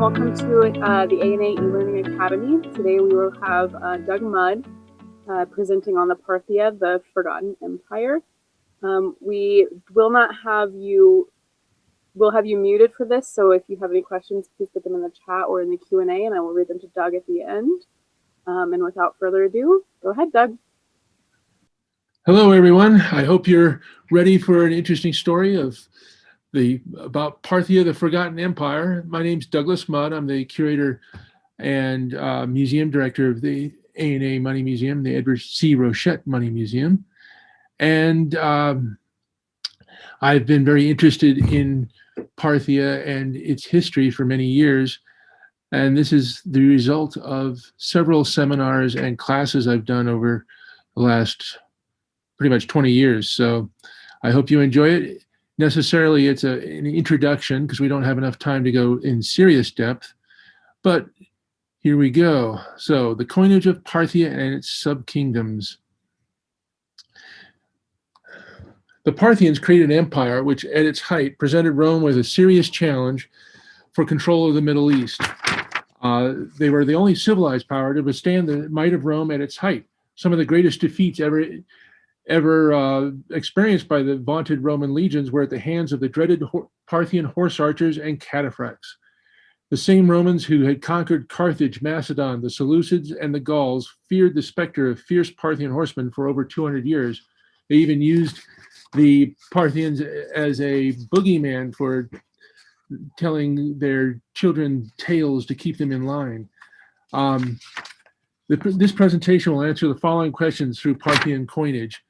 welcome to the ANA eLearning Academy. Today we will have Doug Mudd presenting on the Parthia, the Forgotten Empire. We will not have you, we'll have you muted for this, so if you have any questions, please put them in the chat or in the Q&A, and I will read them to Doug at the end. And without further ado, go ahead, Doug. Hello, everyone. I hope you're ready for an interesting story about Parthia, the Forgotten Empire. My name's Douglas Mudd. I'm the curator and museum director of the ANA Money Museum, the Edward C. Rochette Money Museum. And I've been very interested in Parthia and its history for many years. And this is the result of several seminars and classes I've done over the last pretty much 20 years. So I hope you enjoy it. Necessarily, it's an introduction because we don't have enough time to go in serious depth, but here we go. So the coinage of Parthia and its subkingdoms. The Parthians created an empire which at its height presented Rome with a serious challenge for control of the Middle East. They were the only civilized power to withstand the might of Rome at its height. Some of the greatest defeats ever experienced by the vaunted Roman legions were at the hands of the dreaded Parthian horse archers and cataphracts. The same Romans who had conquered Carthage, Macedon, the Seleucids, and the Gauls feared the specter of fierce Parthian horsemen for over 200 years. They even used the Parthians as a boogeyman for telling their children tales to keep them in line. This presentation will answer the following questions through Parthian coinage.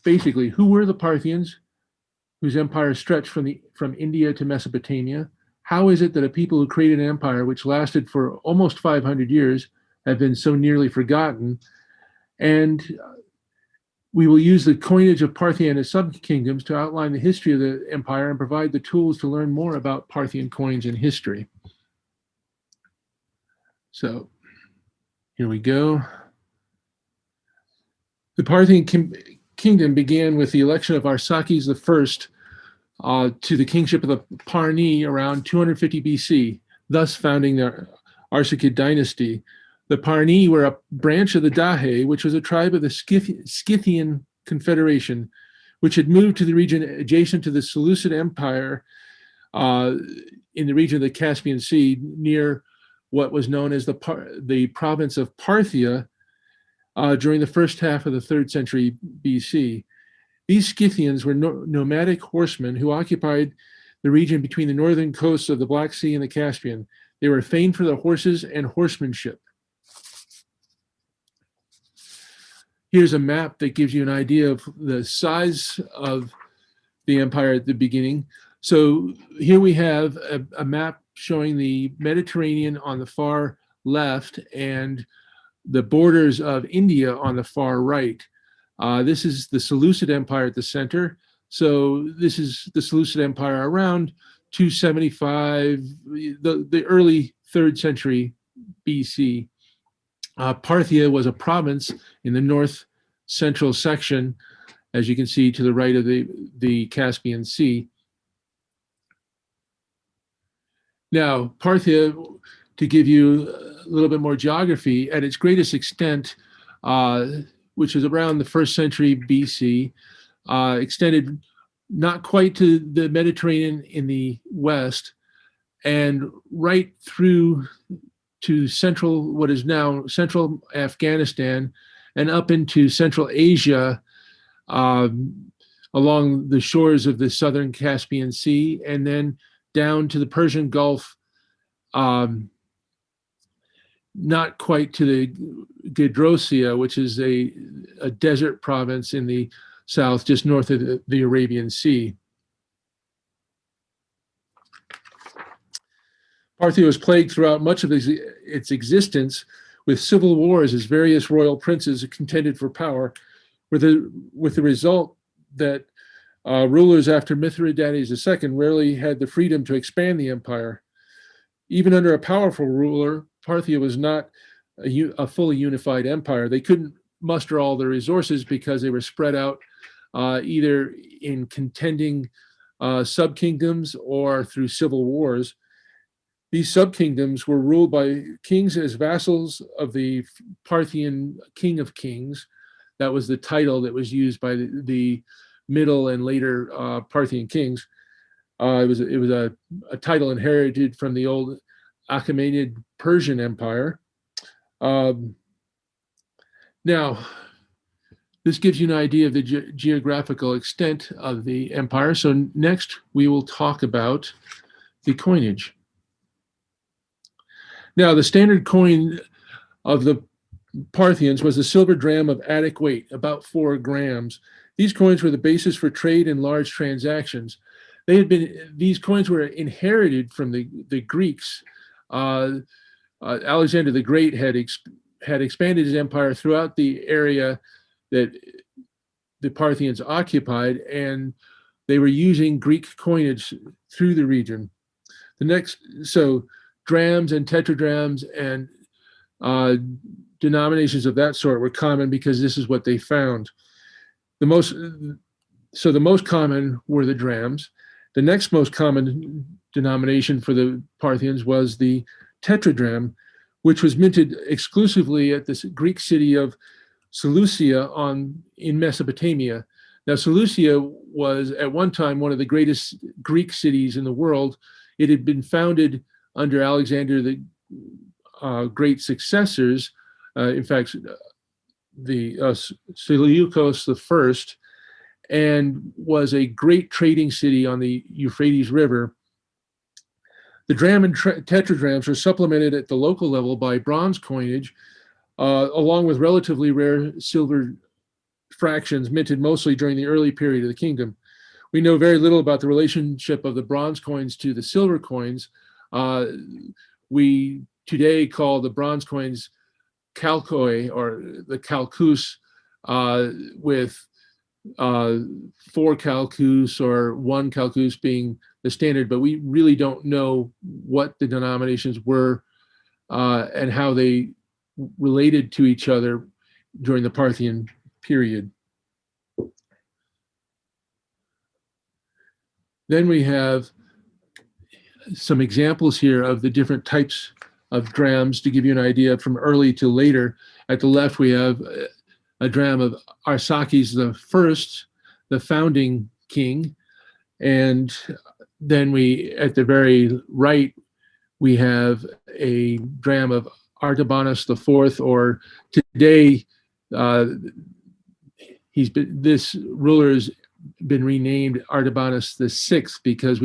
Basically, who were the Parthians, whose empire stretched from India to Mesopotamia? How is it that a people who created an empire which lasted for almost 500 years have been so nearly forgotten? And we will use the coinage of Parthia and its subkingdoms to outline the history of the empire and provide the tools to learn more about Parthian coins and history. So here we go. The Parthian kingdom began with the election of Arasakis I to the kingship of the Parni around 250 BC, thus founding the Arsacid dynasty. The Parni were a branch of the Dahe, which was a tribe of the Scythian Confederation, which had moved to the region adjacent to the Seleucid Empire in the region of the Caspian Sea, near what was known as the province of Parthia, during the first half of the 3rd century BC. These Scythians were nomadic horsemen who occupied the region between the northern coasts of the Black Sea and the Caspian. They were famed for their horses and horsemanship. Here's a map that gives you an idea of the size of the empire at the beginning. So here we have a map showing the Mediterranean on the far left and the borders of India on the far right. This is the Seleucid Empire at the center. So this is the Seleucid Empire around 275, the early 3rd century BC. Parthia was a province in the north central section, as you can see to the right of the Caspian Sea. Now, Parthia, to give you a little bit more geography, at its greatest extent, which is around the 1st century BC, extended not quite to the Mediterranean in the west, and right through to what is now central Afghanistan, and up into Central Asia, along the shores of the southern Caspian Sea, and then down to the Persian Gulf, not quite to the Gedrosia, which is a desert province in the south, just north of the Arabian Sea. Parthia was plagued throughout much of its existence with civil wars as various royal princes contended for power, with the result that rulers after Mithridates II rarely had the freedom to expand the empire. Even under a powerful ruler, Parthia was not a fully unified empire. They couldn't muster all their resources because they were spread out either in contending subkingdoms or through civil wars. These subkingdoms were ruled by kings as vassals of the Parthian king of kings. That was the title that was used by the middle and later Parthian kings. It was a title inherited from the old Achaemenid Persian Empire. Now, this gives you an idea of the geographical extent of the empire. So next, we will talk about the coinage. Now, the standard coin of the Parthians was a silver dram of Attic weight, about 4 grams. These coins were the basis for trade and large transactions. These coins were inherited from the Greeks. Alexander the Great had expanded his empire throughout the area that the Parthians occupied, and they were using Greek coinage through the region. So drams and tetradrams and denominations of that sort were common because this is what they found. The most common were the drams. The next most common denomination for the Parthians was the tetradram, which was minted exclusively at the Greek city of Seleucia in Mesopotamia. Now, Seleucia was at one time one of the greatest Greek cities in the world. It had been founded under Alexander the Great's successors. In fact, the Seleucus I, and was a great trading city on the Euphrates River. The dram and tetradrams are supplemented at the local level by bronze coinage, along with relatively rare silver fractions minted mostly during the early period of the kingdom. We know very little about the relationship of the bronze coins to the silver coins. We today call the bronze coins chalkoi, or the chalcus, with 4 chalcus or 1 chalcus being the standard, but we really don't know what the denominations were and how they related to each other during the Parthian period. Then we have some examples here of the different types of drams to give you an idea from early to later. At the left, we have a dram of Arasakis the first, the founding king. And then at the very right, we have a dram of Artabanos the fourth, or today, this ruler has been renamed Artabanos the sixth because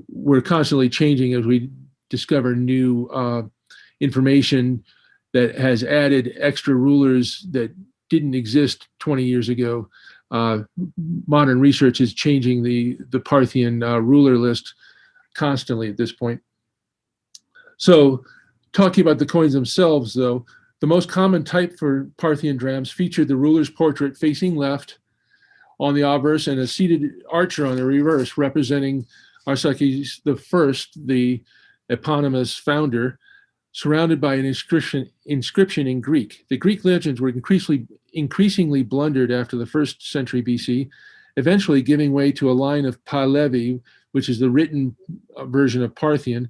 we're constantly changing as we discover new information that has added extra rulers that didn't exist 20 years ago. Modern research is changing the Parthian ruler list constantly at this point. So, talking about the coins themselves, though, the most common type for Parthian drams featured the ruler's portrait facing left on the obverse and a seated archer on the reverse, representing Arasakis the first, the eponymous founder, surrounded by an inscription in Greek. The Greek legends were increasingly blundered after the 1st century BC, eventually giving way to a line of Pahlavi, which is the written version of Parthian,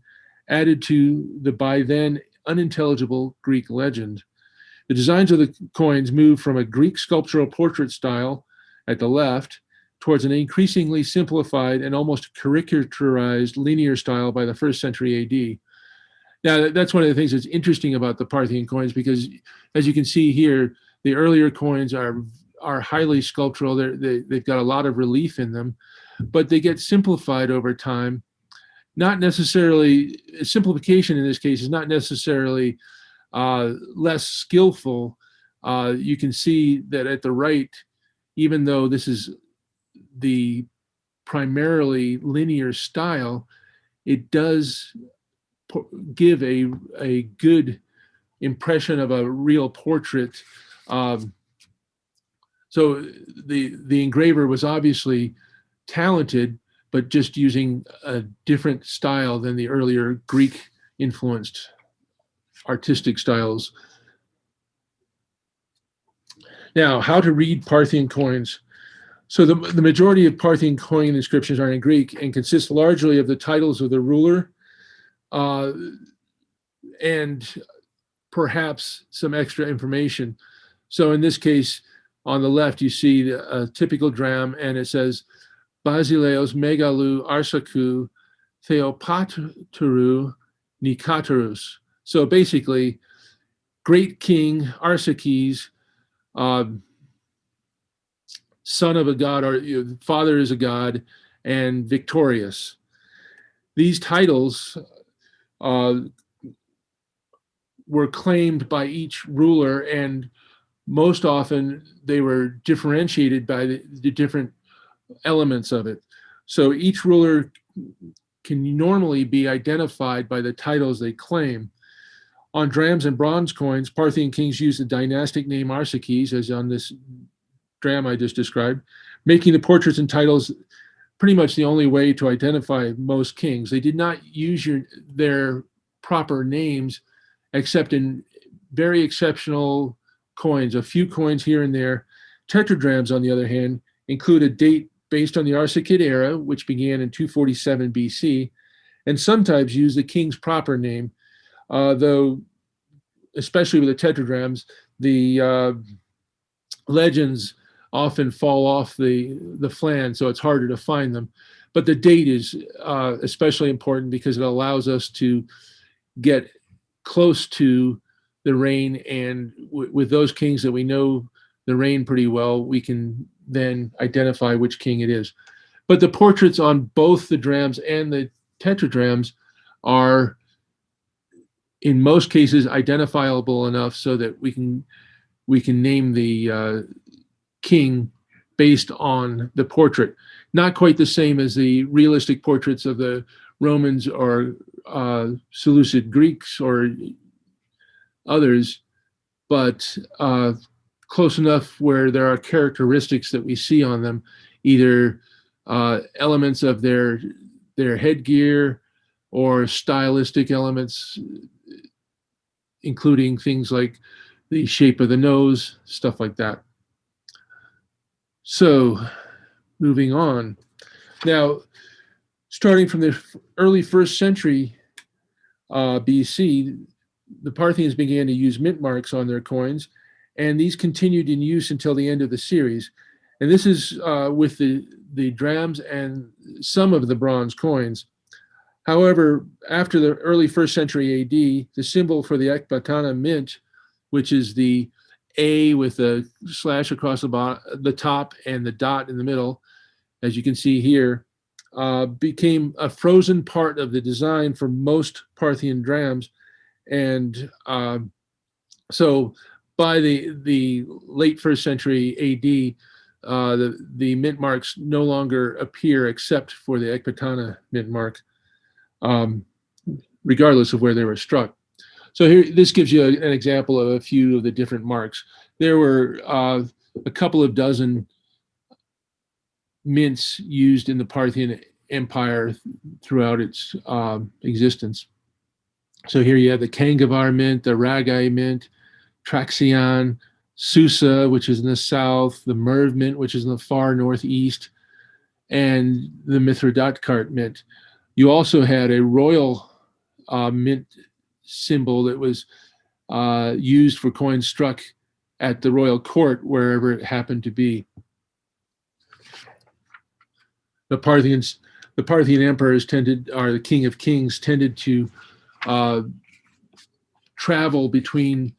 added to the by then unintelligible Greek legend. The designs of the coins moved from a Greek sculptural portrait style at the left towards an increasingly simplified and almost caricaturized linear style by the 1st century AD. Now, that's one of the things that's interesting about the Parthian coins, because as you can see here, the earlier coins are highly sculptural. They've got a lot of relief in them, but they get simplified over time. Not necessarily, simplification in this case is not necessarily less skillful. You can see that at the right, even though this is the primarily linear style, it does give a good impression of a real portrait. So the engraver was obviously talented, but just using a different style than the earlier Greek influenced artistic styles. Now, how to read Parthian coins. So the majority of Parthian coin inscriptions are in Greek and consist largely of the titles of the ruler, and perhaps some extra information. So in this case, on the left, you see a typical dram, and it says, Basileos megalou arsakou theopatru nikaterus. So basically, great king Arasakis, son of a god, or father is a god, and victorious. These titles were claimed by each ruler, and most often they were differentiated by the different elements of it. So each ruler can normally be identified by the titles they claim. On drams and bronze coins, Parthian kings used the dynastic name Arasakis, as on this dram I just described, making the portraits and titles pretty much the only way to identify most kings. They did not use their proper names except in very exceptional coins, a few coins here and there. Tetradrams, on the other hand, include a date based on the Arsakid era, which began in 247 BC, and sometimes use the king's proper name, though, especially with the tetradrams, the legends often fall off the flan, so it's harder to find them. But the date is especially important because it allows us to get close to the reign, and with those kings that we know the reign pretty well, we can then identify which king it is. But the portraits on both the drams and the tetradrams are, in most cases, identifiable enough so that we can name the king based on the portrait. Not quite the same as the realistic portraits of the Romans or Seleucid Greeks or others, but close enough where there are characteristics that we see on them, either elements of their headgear or stylistic elements, including things like the shape of the nose, stuff like that. So, moving on. Now, starting from the early 1st century BC, the Parthians began to use mint marks on their coins, and these continued in use until the end of the series. And this is with the drams and some of the bronze coins. However, after the early 1st century AD, the symbol for the Ekbatana mint, which is the A with a slash across the top and the dot in the middle, as you can see here, became a frozen part of the design for most Parthian drams. And so by the late 1st century AD, the mint marks no longer appear except for the Ekbatana mint mark, regardless of where they were struck. So here, this gives you an example of a few of the different marks. There were a couple of dozen mints used in the Parthian Empire throughout its existence. So here you have the Kangavar mint, the Ragai mint, Trajan, Susa, which is in the south, the Merv mint, which is in the far northeast, and the Mithridatkart mint. You also had a royal mint symbol that was used for coins struck at the royal court, wherever it happened to be. The Parthian emperors the king of kings, tended to travel between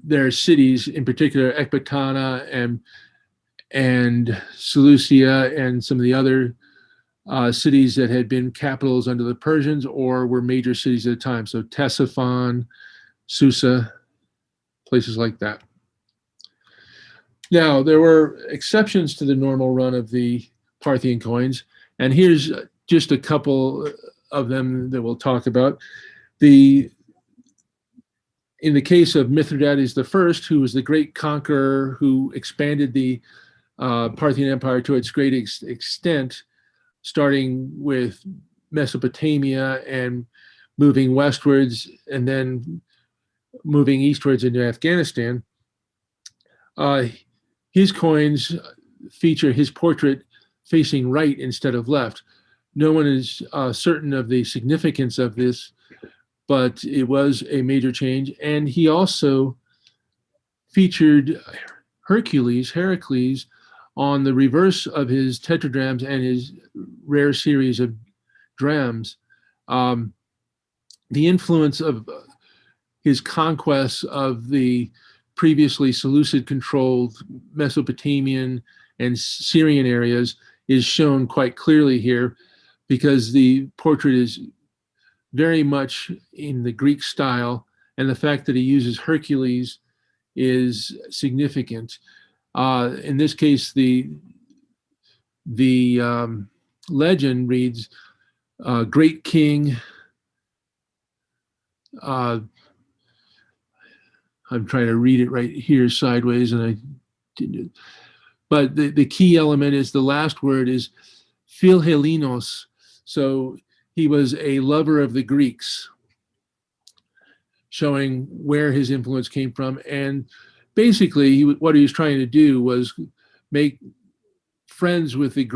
their cities, in particular Ekbatana and Seleucia and some of the other cities that had been capitals under the Persians or were major cities at the time. So Ctesiphon, Susa, places like that. Now, there were exceptions to the normal run of the Parthian coins, and here's just a couple of them that we'll talk about. In the case of Mithridates I, who was the great conqueror who expanded the Parthian Empire to its great extent, starting with Mesopotamia and moving westwards and then moving eastwards into Afghanistan, his coins feature his portrait facing right instead of left. No one is certain of the significance of this, but it was a major change. And he also featured Heracles, on the reverse of his tetradrams and his rare series of drams. The influence of his conquests of the previously Seleucid-controlled Mesopotamian and Syrian areas is shown quite clearly here, because the portrait is very much in the Greek style, and the fact that he uses Hercules is significant. In this case, the legend reads, "Great King." I'm trying to read it right here sideways, and I didn't. But the key element is the last word is Philhellenos. So he was a lover of the Greeks, showing where his influence came from. And basically, what he was trying to do was make friends with the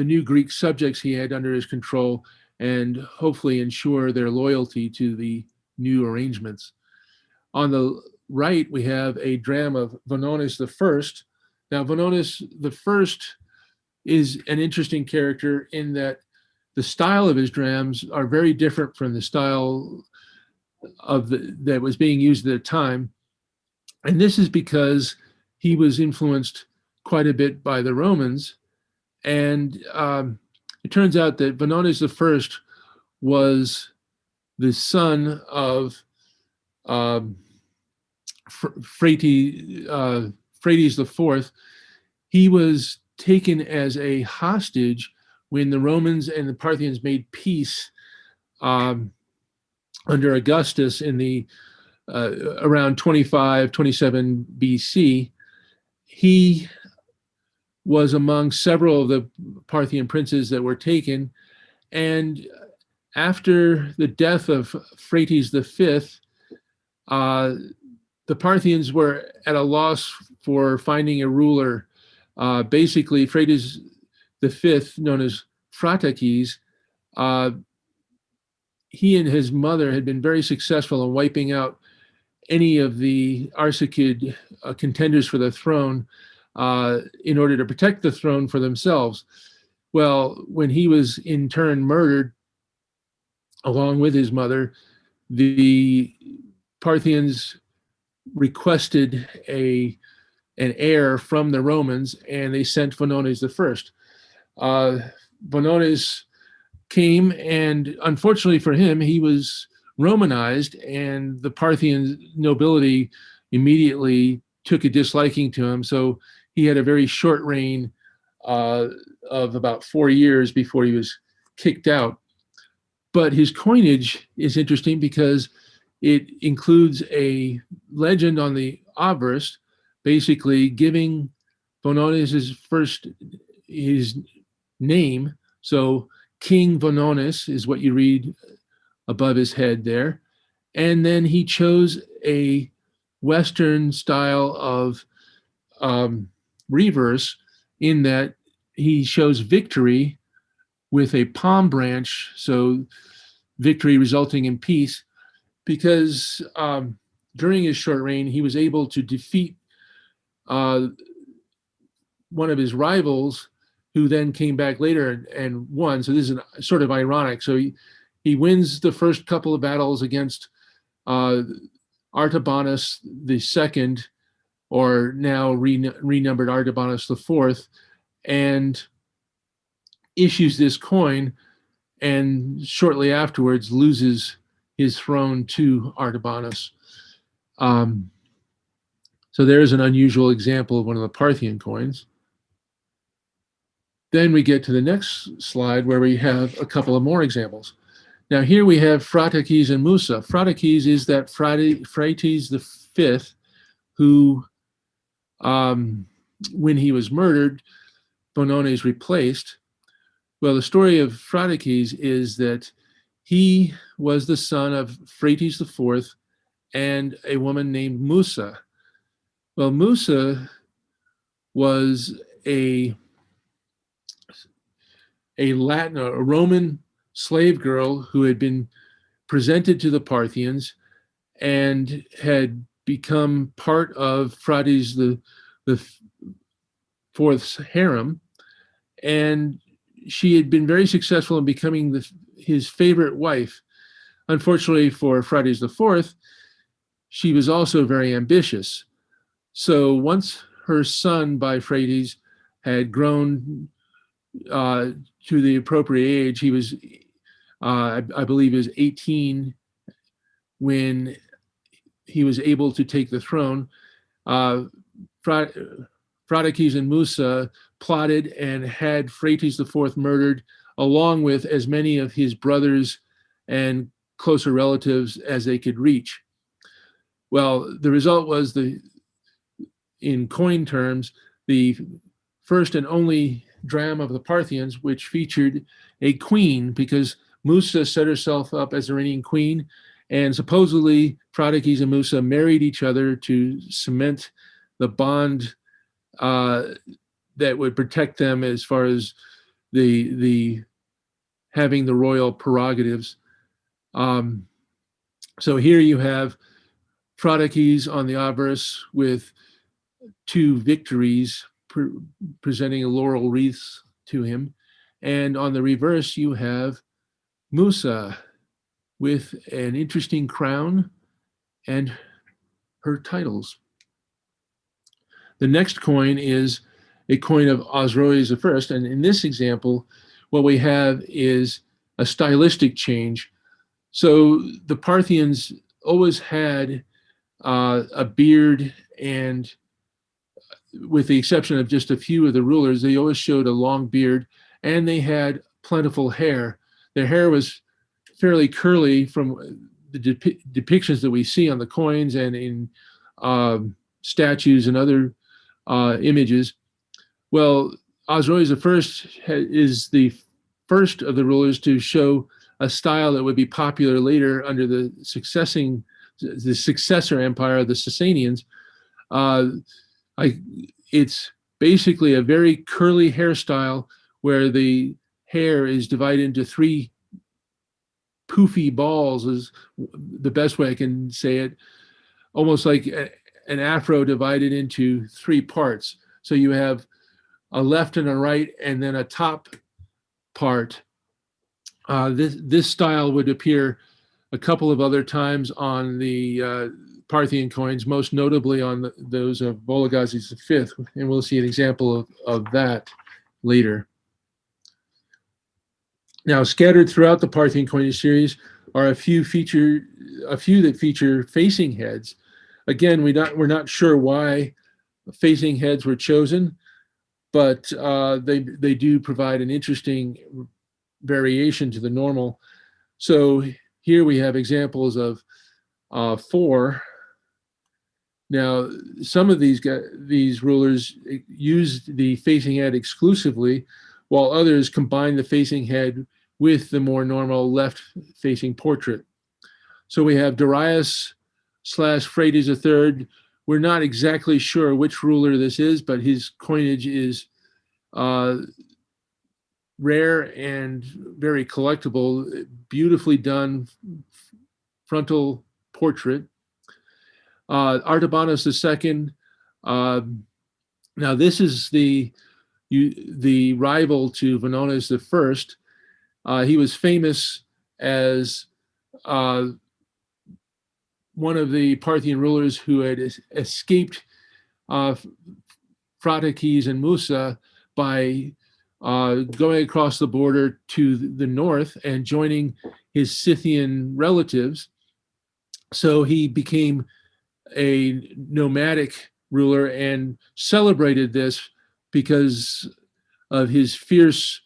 new Greek subjects he had under his control, and hopefully ensure their loyalty to the new arrangements. On the right, we have a dram of Vonones I. Now, Vonones I is an interesting character in that the style of his drams are very different from the style that was being used at the time. And this is because he was influenced quite a bit by the Romans. And it turns out that Vonones I was the son of Phraates IV. He was taken as a hostage when the Romans and the Parthians made peace under Augustus in the around 25, 27 BC. He was among several of the Parthian princes that were taken. And after the death of Phraates V, the Parthians were at a loss for finding a ruler. Basically, Phraates V, known as Arasakis, he and his mother had been very successful in wiping out any of the Arsacid contenders for the throne in order to protect the throne for themselves. Well, when he was in turn murdered along with his mother, the Parthians requested an heir from the Romans, and they sent Vonones I. Vonones came, and unfortunately for him, he was Romanized, and the Parthian nobility immediately took a disliking to him. So he had a very short reign of about 4 years before he was kicked out. But his coinage is interesting because it includes a legend on the obverse, basically giving Vonones his name. So King Vonones is what you read above his head there. And then he chose a Western style of reverse, in that he shows victory with a palm branch, so victory resulting in peace, because during his short reign, he was able to defeat one of his rivals, who then came back later and won. So this is sort of ironic. So he wins the first couple of battles against Artabanos II, or now renumbered Artabanos IV, and issues this coin, and shortly afterwards loses his throne to Artabanos. So there's an unusual example of one of the Parthian coins. Then we get to the next slide, where we have a couple of more examples. Now here we have Arasakis and Musa. Arasakis is that Phraates V, who, when he was murdered, Vonones replaced. Well, the story of Arasakis is that he was the son of Phraates IV and a woman named Musa. Well, Musa was a a Roman slave girl who had been presented to the Parthians and had become part of Phraates the fourth's harem, and she had been very successful in becoming his favorite wife. Unfortunately for Phraates IV, she was also very ambitious. So once her son by Phraates had grown to the appropriate age, he was, I believe, he was 18 when he was able to take the throne. Arasakis and Musa plotted and had Phraates IV murdered, along with as many of his brothers and closer relatives as they could reach. Well, the result was, in coin terms, the first and only drama of the Parthians, which featured a queen, because Musa set herself up as the reigning queen, and supposedly Arasakis and Musa married each other to cement the bond that would protect them as far as the having the royal prerogatives. So here you have Arasakis on the obverse with two victories presenting a laurel wreath to him, and on the reverse you have Musa with an interesting crown and her titles. The next coin is a coin of Osroes I, and in this example, what we have is a stylistic change. So the Parthians always had a beard, and with the exception of just a few of the rulers, they always showed a long beard, and they had plentiful hair. Their hair was fairly curly from the depictions that we see on the coins and in statues and other images. Well, Osroes I is the first of the rulers to show a style that would be popular later under the successor empire of the Sassanians. It's basically a very curly hairstyle where the hair is divided into three poofy balls, is the best way I can say it, almost like an afro divided into three parts. So you have a left and a right, and then a top part. This style would appear a couple of other times on the Parthian coins, most notably on those of Vologases V, and we'll see an example of that later. Now, scattered throughout the Parthian coinage series are a few that feature facing heads. Again, we're not sure why facing heads were chosen, but they do provide an interesting variation to the normal. So here we have examples of 4. Now, some of these rulers used the facing head exclusively, while others combined the facing head with the more normal left-facing portrait. So we have Darius / Phraates III. We're not exactly sure which ruler this is, but his coinage is rare and very collectible, beautifully done frontal portrait. Artabanos II. Now this is the rival to Vonones I. He was famous as one of the Parthian rulers who had escaped Arasakis and Musa by going across the border to the north and joining his Scythian relatives. So he became a nomadic ruler and celebrated this because of his fierce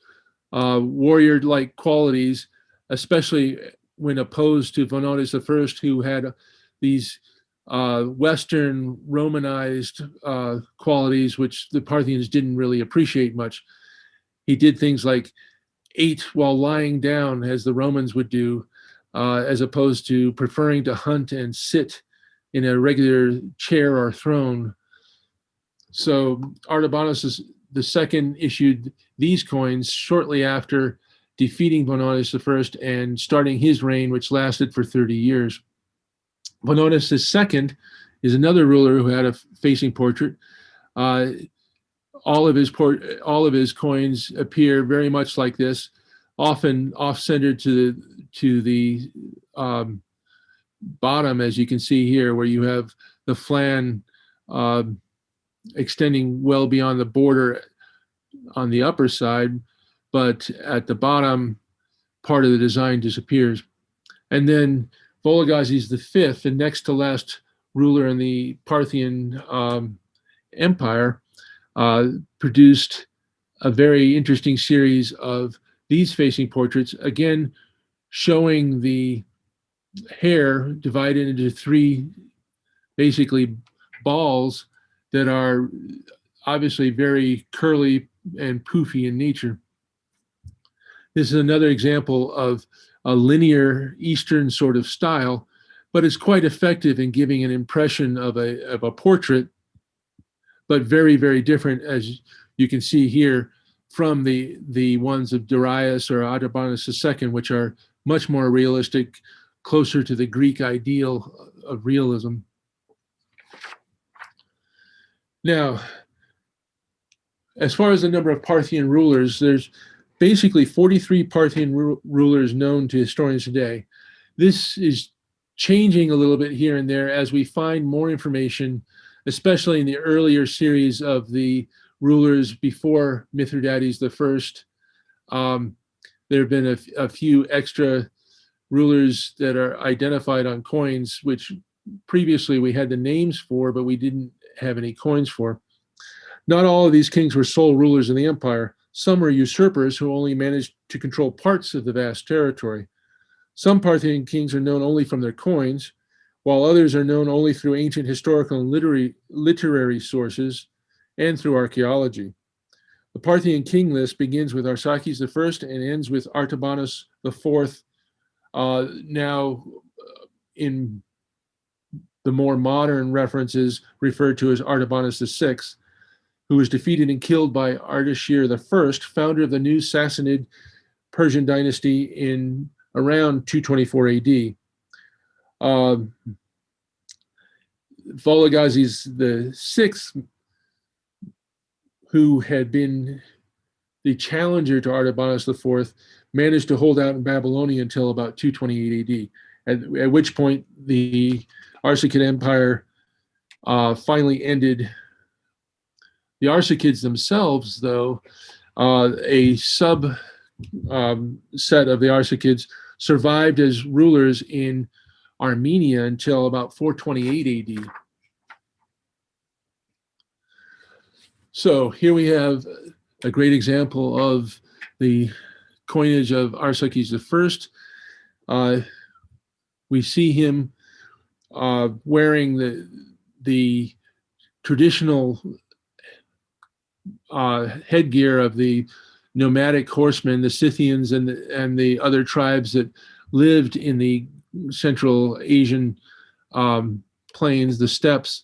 warrior-like qualities, especially when opposed to Vonones I, who had these Western Romanized qualities, which the Parthians didn't really appreciate much. He did things like ate while lying down, as the Romans would do, as opposed to preferring to hunt and sit in a regular chair or throne. So Artabanos II issued these coins shortly after defeating Vonones I and starting his reign, which lasted for 30 years. Vonones II is another ruler who had a facing portrait. All of his coins appear very much like this, often off-centered to the bottom, as you can see here, where you have the flan extending well beyond the border on the upper side, but at the bottom, part of the design disappears. And then Vologases V, the next to last ruler in the Parthian Empire, produced a very interesting series of these facing portraits, again showing the hair divided into three basically balls that are obviously very curly and poofy in nature. This is another example of a linear Eastern sort of style, but it's quite effective in giving an impression of a portrait, but very, very different, as you can see here, from the ones of Darius or Artabanos II, which are much more realistic, closer to the Greek ideal of realism. Now, as far as the number of Parthian rulers, there's basically 43 Parthian rulers known to historians today. This is changing a little bit here and there as we find more information, especially in the earlier series of the rulers before Mithridates I. There have been a few extra rulers that are identified on coins, which previously we had the names for, but we didn't have any coins for. Not all of these kings were sole rulers in the empire. Some were usurpers who only managed to control parts of the vast territory. Some Parthian kings are known only from their coins, while others are known only through ancient historical and literary sources and through archaeology. The Parthian king list begins with Arasakis I and ends with Artabanos IV, now in the more modern references referred to as Artabanos VI, who was defeated and killed by Ardashir I, founder of the new Sassanid Persian dynasty in around 224 AD. Vologases VI, who had been the challenger to Artabanos IV, managed to hold out in Babylonia until about 228 AD, at which point the Arsacids Empire finally ended. The Arsacids themselves, though, a sub set of the Arsacids survived as rulers in Armenia until about 428 AD. So here we have a great example of the coinage of Arasakis I. We see him wearing the traditional headgear of the nomadic horsemen, the Scythians and the other tribes that lived in the Central Asian plains, the steppes.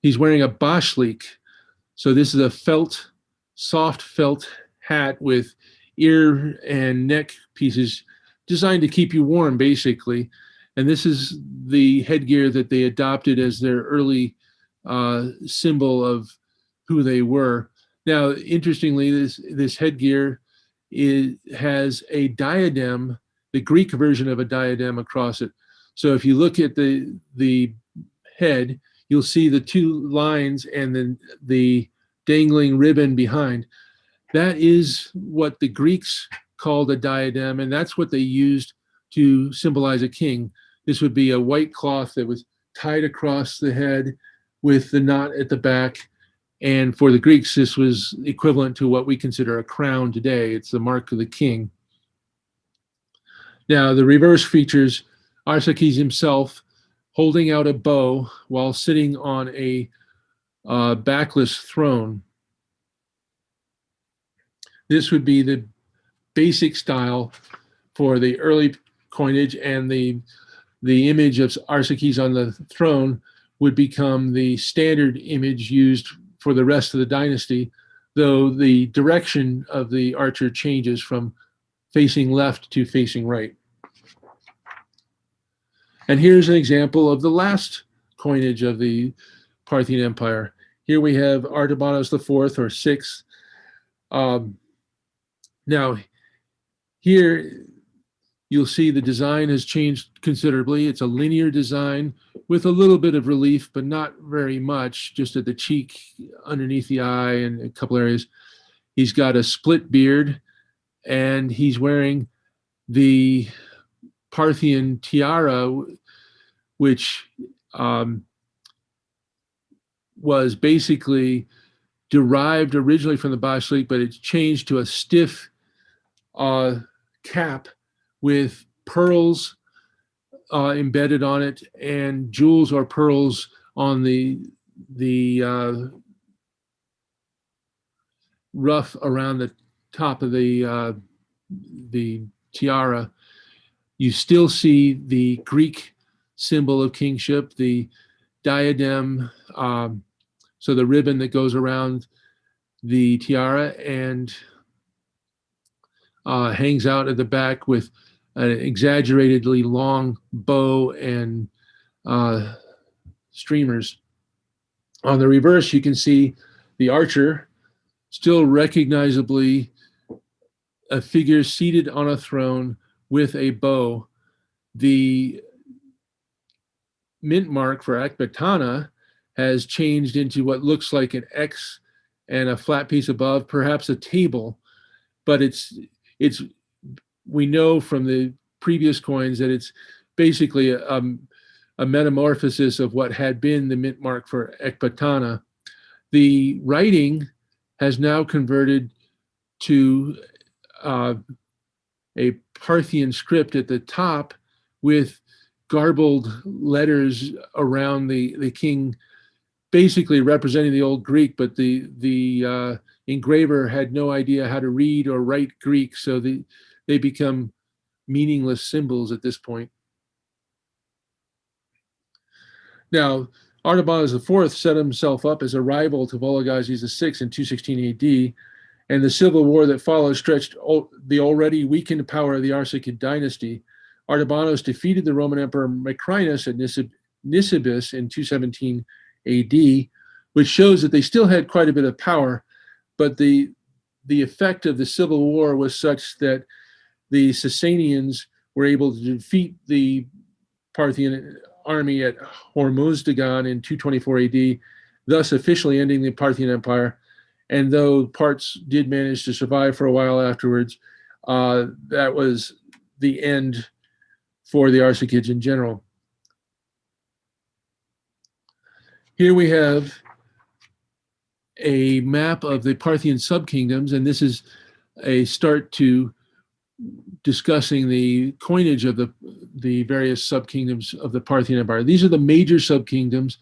He's wearing a bashlik. So this is a soft felt hat with ear and neck pieces designed to keep you warm, basically. And this is the headgear that they adopted as their early symbol of who they were. Now, interestingly, this headgear has a diadem, the Greek version of a diadem across it. So if you look at the head, you'll see the two lines and then the dangling ribbon behind. That is what the Greeks called a diadem, and that's what they used to symbolize a king. This would be a white cloth that was tied across the head with the knot at the back. And for the Greeks, this was equivalent to what we consider a crown today. It's the mark of the king. Now, the reverse features Arasakis himself holding out a bow while sitting on a backless throne. This would be the basic style for the early coinage, and the image of Arasakis on the throne would become the standard image used for the rest of the dynasty, though the direction of the archer changes from facing left to facing right. And here's an example of the last coinage of the Parthian Empire. Here we have Artabanos IV or sixth. Now, here you'll see the design has changed considerably. It's a linear design with a little bit of relief, but not very much, just at the cheek, underneath the eye, and a couple areas. He's got a split beard, and he's wearing the Parthian tiara, which was basically derived originally from the basilik, but it's changed to a stiff cap with pearls embedded on it and jewels or pearls on the ruff around the top of the tiara. You still see the Greek symbol of kingship, the diadem, so the ribbon that goes around the tiara and hangs out at the back with an exaggeratedly long bow and streamers. On the reverse, you can see the archer, still recognizably a figure seated on a throne with a bow. The mint mark for Ekbatana has changed into what looks like an X and a flat piece above, perhaps a table, but it's we know from the previous coins that it's basically a metamorphosis of what had been the mint mark for Ekbatana. The writing has now converted to a Parthian script at the top with garbled letters around the king, basically representing the old Greek, but the engraver had no idea how to read or write Greek, so they become meaningless symbols at this point. Now, Artabanos IV set himself up as a rival to Vologases VI in 216 AD, and the civil war that followed stretched the already weakened power of the Arsacid dynasty. Artabanos defeated the Roman Emperor Macrinus at Nisibis in 217 AD, which shows that they still had quite a bit of power, but the effect of the civil war was such that the Sassanians were able to defeat the Parthian army at Hormuzdagan in 224 AD, thus officially ending the Parthian Empire. And though parts did manage to survive for a while afterwards, that was the end for the Arsacids in general. Here we have a map of the Parthian subkingdoms, and this is a start to discussing the coinage of the various subkingdoms of the Parthian Empire. These are the major subkingdoms.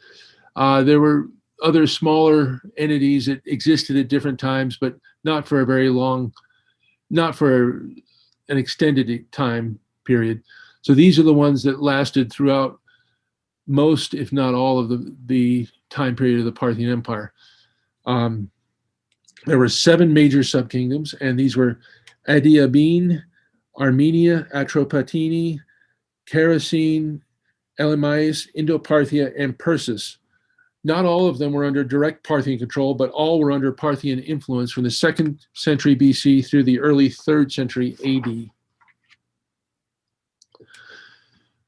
There were other smaller entities that existed at different times, but not for a very long, not for an extended time period. So these are the ones that lasted throughout most, if not all, of the time period of the Parthian Empire. There were 7 major subkingdoms, and these were Diaban, Armenia, Atropatene, Kerosene, Elamais, Indoparthia, and Persis. Not all of them were under direct Parthian control, but all were under Parthian influence from the 2nd century BC through the early 3rd century AD.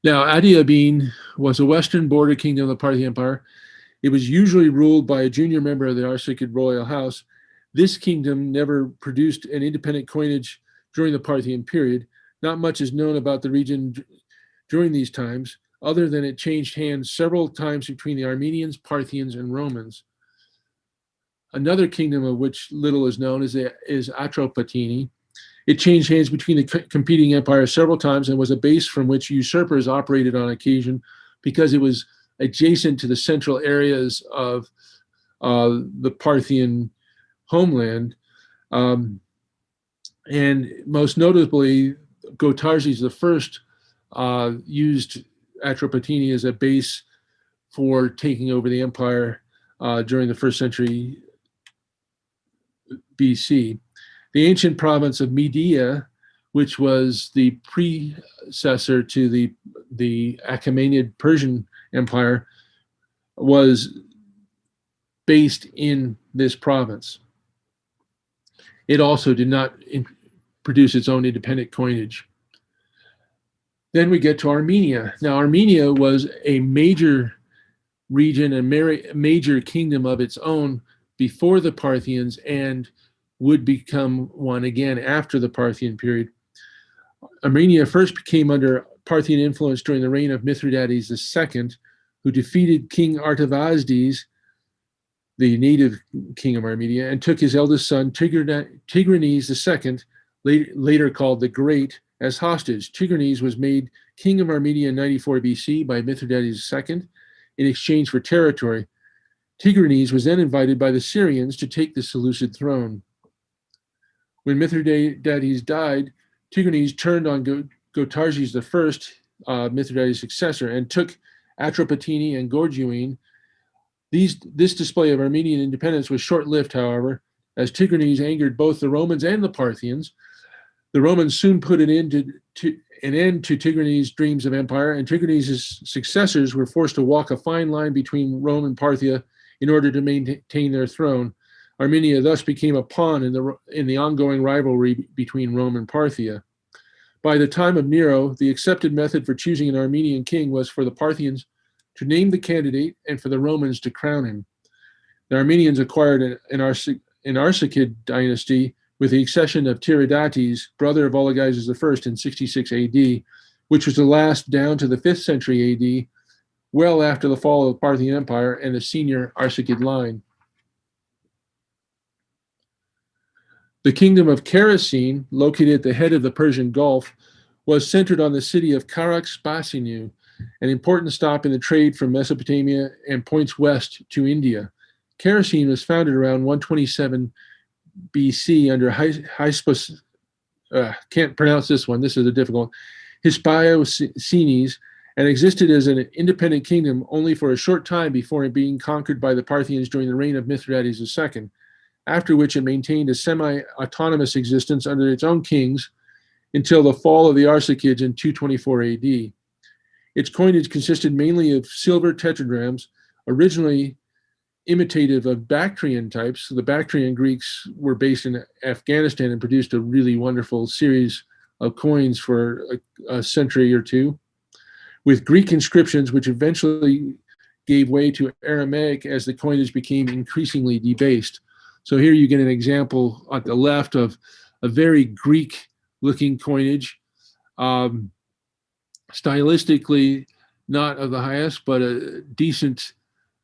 Now, Diaban was a western border kingdom of the Parthian Empire. It was usually ruled by a junior member of the Arsacid royal house. This kingdom never produced an independent coinage during the Parthian period. Not much is known about the region during these times, other than it changed hands several times between the Armenians, Parthians, and Romans. Another kingdom of which little is known is Atropatene. It changed hands between the competing empires several times and was a base from which usurpers operated on occasion because it was adjacent to the central areas of the Parthian homeland. And most notably, Gotarzes I used Atropatene as a base for taking over the empire during the 1st century BC. The ancient province of Media, which was the predecessor to the Achaemenid Persian Empire, was based in this province. It also did not produce its own independent coinage. Then we get to Armenia. Now, Armenia was a major region, a major kingdom of its own before the Parthians, and would become one again after the Parthian period. Armenia first came under Parthian influence during the reign of Mithridates II, who defeated King Artabanos, the native king of Armenia, and took his eldest son, Tigranes II, later called the Great, as hostage. Tigranes was made king of Armenia in 94 BC by Mithridates II in exchange for territory. Tigranes was then invited by the Syrians to take the Seleucid throne. When Mithridates died, Tigranes turned on Gotarzes I, Mithridates' successor, and took Atropatene and Gorgione. This display of Armenian independence was short-lived, however, as Tigranes angered both the Romans and the Parthians. The Romans soon put an end to Tigranes' dreams of empire, and Tigranes' successors were forced to walk a fine line between Rome and Parthia in order to maintain their throne. Armenia thus became a pawn in the ongoing rivalry between Rome and Parthia. By the time of Nero, the accepted method for choosing an Armenian king was for the Parthians to name the candidate and for the Romans to crown him. The Armenians acquired an Arsakid dynasty with the accession of Tiridates, brother of Olagises I, in 66 AD, which was to last down to the 5th century AD, well after the fall of the Parthian Empire and the senior Arsakid line. The kingdom of Kerosene, located at the head of the Persian Gulf, was centered on the city of Charax-Spasinu, an important stop in the trade from Mesopotamia and points west to India. Kerosene was founded around 127 BC under can't pronounce this one, this is a difficult, Hyspaosines, and existed as an independent kingdom only for a short time before being conquered by the Parthians during the reign of Mithridates II, after which it maintained a semi-autonomous existence under its own kings until the fall of the Arsakids in 224 AD. Its coinage consisted mainly of silver tetradrachms, originally imitative of Bactrian types. The Bactrian Greeks were based in Afghanistan and produced a really wonderful series of coins for a century or two, with Greek inscriptions, which eventually gave way to Aramaic as the coinage became increasingly debased. So here you get an example at the left of a very Greek-looking coinage, stylistically not of the highest, but a decent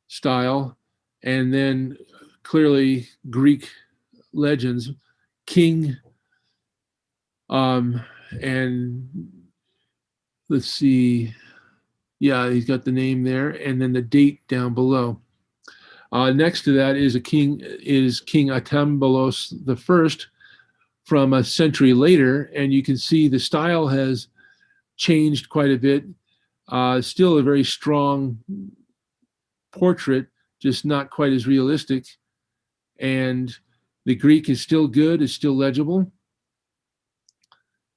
style, and then clearly Greek legends, king, and let's see, yeah, he's got the name there, and then the date down below. Next to that is King Artabanos I from a century later, and you can see the style has changed quite a bit. Still a very strong portrait, just not quite as realistic. And the Greek is still good, it's still legible.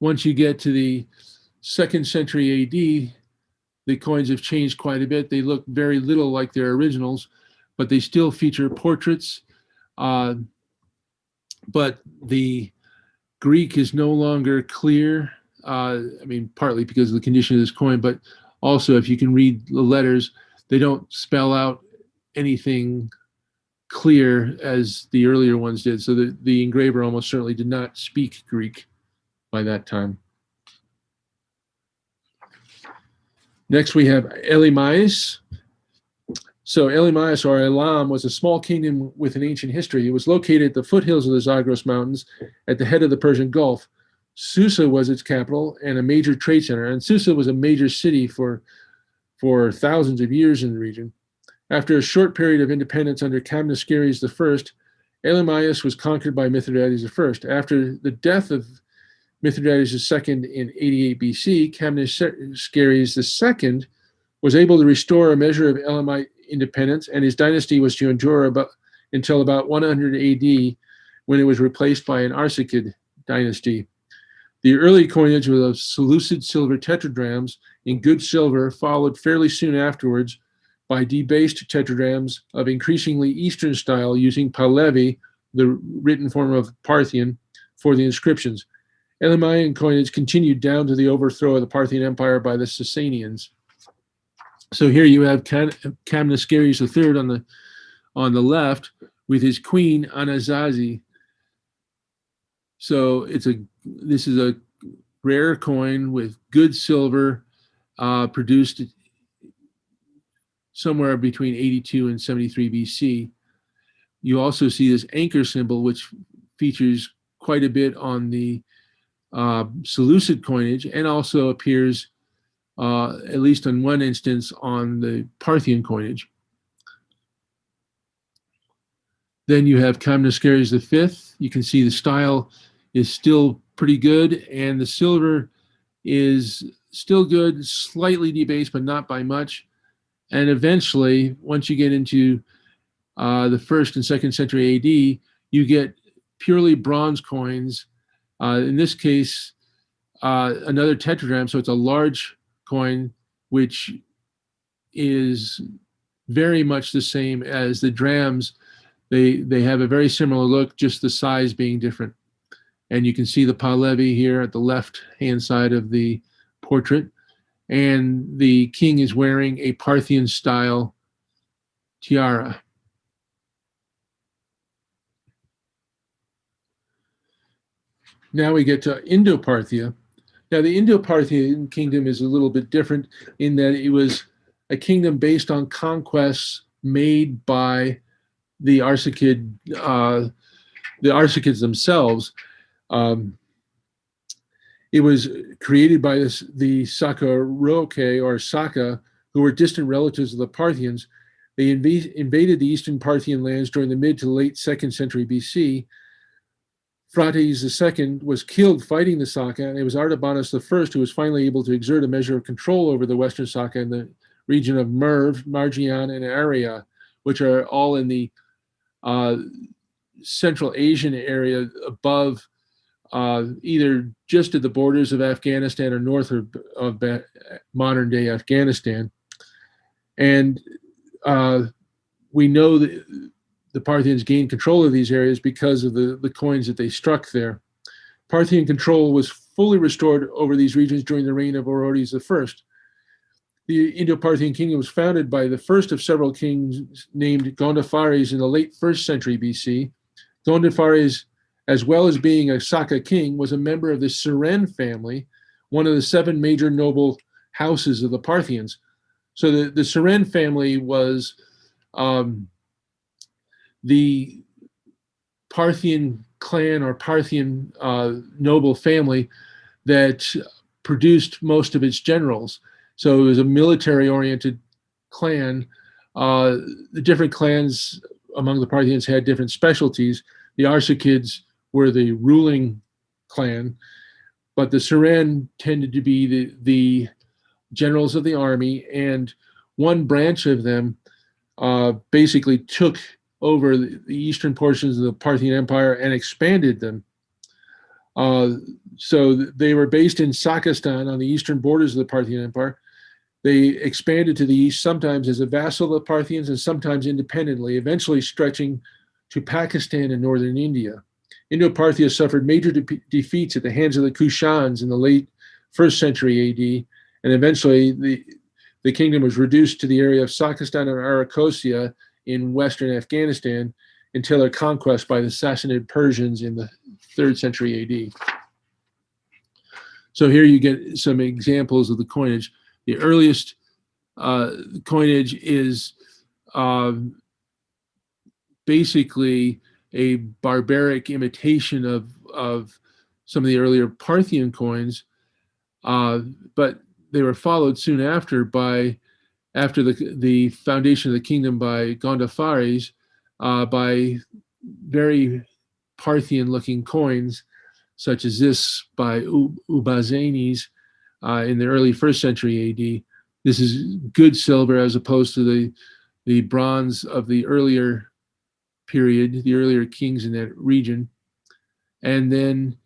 Once you get to the 2nd century AD, the coins have changed quite a bit. They look very little like their originals, but they still feature portraits. But the Greek is no longer clear. I mean, partly because of the condition of this coin, but also if you can read the letters, they don't spell out anything clear as the earlier ones did. So the engraver almost certainly did not speak Greek by that time. Next we have Elymais. So Elymais, or Ilam, was a small kingdom with an ancient history. It was located at the foothills of the Zagros Mountains at the head of the Persian Gulf. Susa was its capital and a major trade center, and Susa was a major city for thousands of years in the region. After a short period of independence under Camnascheres I, Elymais was conquered by Mithridates I. After the death of Mithridates II in 88 BC, Camnascheres II was able to restore a measure of Elamite independence, and his dynasty was to endure until about 100 AD, when it was replaced by an Arsakid dynasty. The early coinage of Seleucid silver tetradrachms in good silver followed fairly soon afterwards by debased tetradrachms of increasingly Eastern style using Pahlavi, the written form of Parthian, for the inscriptions. Elamian coinage continued down to the overthrow of the Parthian Empire by the Sassanians. So here you have Camnaskares III on the left with his queen Anasazi. So this is a rare coin with good silver, produced somewhere between 82 and 73 BC. You also see this anchor symbol, which features quite a bit on the Seleucid coinage, and also appears, at least in one instance, on the Parthian coinage. Then you have Camnaskares V. You can see the style is still pretty good, and the silver is still good, slightly debased, but not by much. And eventually, once you get into the 1st and 2nd century AD, you get purely bronze coins. In this case, another tetradrachm, so it's a large coin, which is very much the same as the drams. They have a very similar look, just the size being different. And you can see the Pahlavi here at the left-hand side of the portrait. And the king is wearing a Parthian-style tiara. Now we get to Indoparthia. Now, the Indo-Parthian kingdom is a little bit different in that it was a kingdom based on conquests made by the Arsakids themselves. It was created by the Sakaroke or Saka, who were distant relatives of the Parthians. They invaded the eastern Parthian lands during the mid to late 2nd century BC. Phraates II was killed fighting the Saka, and it was Artabanos I who was finally able to exert a measure of control over the western Saka in the region of Merv, Margian, and Aria, which are all in the Central Asian area above, either just at the borders of Afghanistan or north of modern-day Afghanistan. And we know that the Parthians gained control of these areas because of the coins that they struck there. Parthian control was fully restored over these regions during the reign of Orodes I. The Indo-Parthian kingdom was founded by the first of several kings named Gondophares in the late 1st century BC. Gondophares, as well as being a Saka king, was a member of the Seren family, one of the 7 major noble houses of the Parthians. So the Seren family was the Parthian clan or Parthian noble family that produced most of its generals. So it was a military-oriented clan. The different clans among the Parthians had different specialties. The Arsakids were the ruling clan, but the Seren tended to be the generals of the army, and one branch of them basically took over the eastern portions of the Parthian Empire and expanded them. So they were based in Sakistan on the eastern borders of the Parthian Empire. They expanded to the east, sometimes as a vassal of the Parthians and sometimes independently, eventually stretching to Pakistan and northern India. Indoparthia suffered major defeats at the hands of the Kushans in the late 1st century AD, and eventually the kingdom was reduced to the area of Sakistan and Arakosia in western Afghanistan until their conquest by the Sassanid Persians in the 3rd century AD. So here you get some examples of the coinage. The earliest coinage is basically a barbaric imitation of some of the earlier Parthian coins, but they were followed soon after the foundation of the kingdom by Gondophares, by very Parthian-looking coins, such as this by Ubazanes in the early 1st century AD. This is good silver as opposed to the bronze of the earlier period, the earlier kings in that region. and then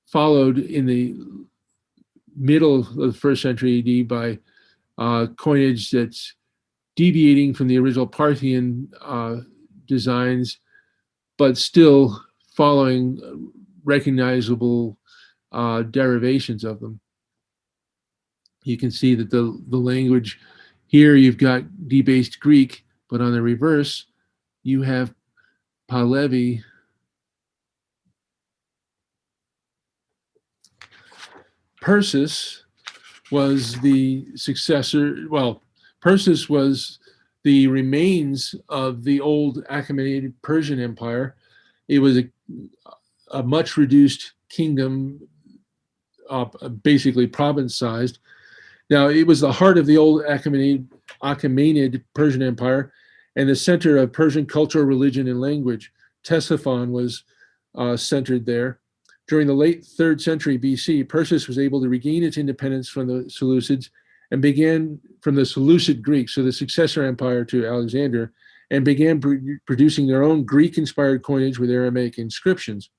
followed in the middle of the first century AD by coinage that's deviating from the original Parthian designs, but still following recognizable derivations of them. You can see that the language here, you've got debased Greek, but on the reverse, you have Pahlavi. Persis was the successor. Well, Persis was the remains of the old Achaemenid Persian Empire. It was a much reduced kingdom, basically province-sized. Now, it was the heart of the old Achaemenid Persian Empire and the center of Persian culture, religion, and language. Ctesiphon was centered there. During the late 3rd century BC, Persis was able to regain its independence from the Seleucids and began from the Seleucid Greeks, so the successor empire to Alexander, and began producing their own Greek-inspired coinage with Aramaic inscriptions.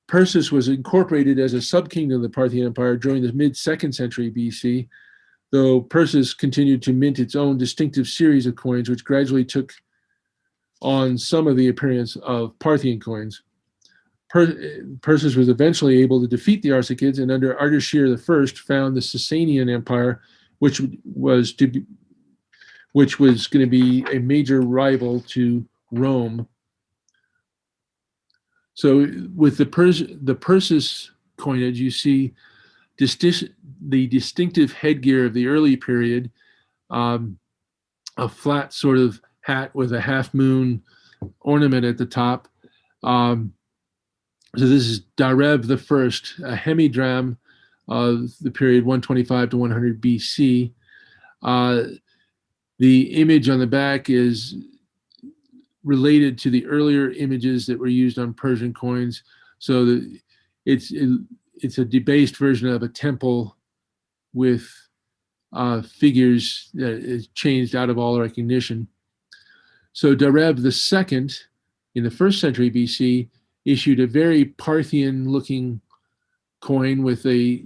Persis was incorporated as a subkingdom of the Parthian Empire during the mid-2nd century BC, though Persis continued to mint its own distinctive series of coins, which gradually took on some of the appearance of Parthian coins. Persis was eventually able to defeat the Arsakids, and under Ardashir I found the Sassanian Empire, which was going to be a major rival to Rome. So with the Persis coinage, you see the distinctive headgear of the early period, a flat sort of hat with a half moon ornament at the top. So this is Dareb the First, a hemidram of the period 125 to 100 BC. The image on the back is related to the earlier images that were used on Persian coins. So it's a debased version of a temple with figures that is changed out of all recognition. So Dareb II in the 1st century BC issued a very Parthian-looking coin with a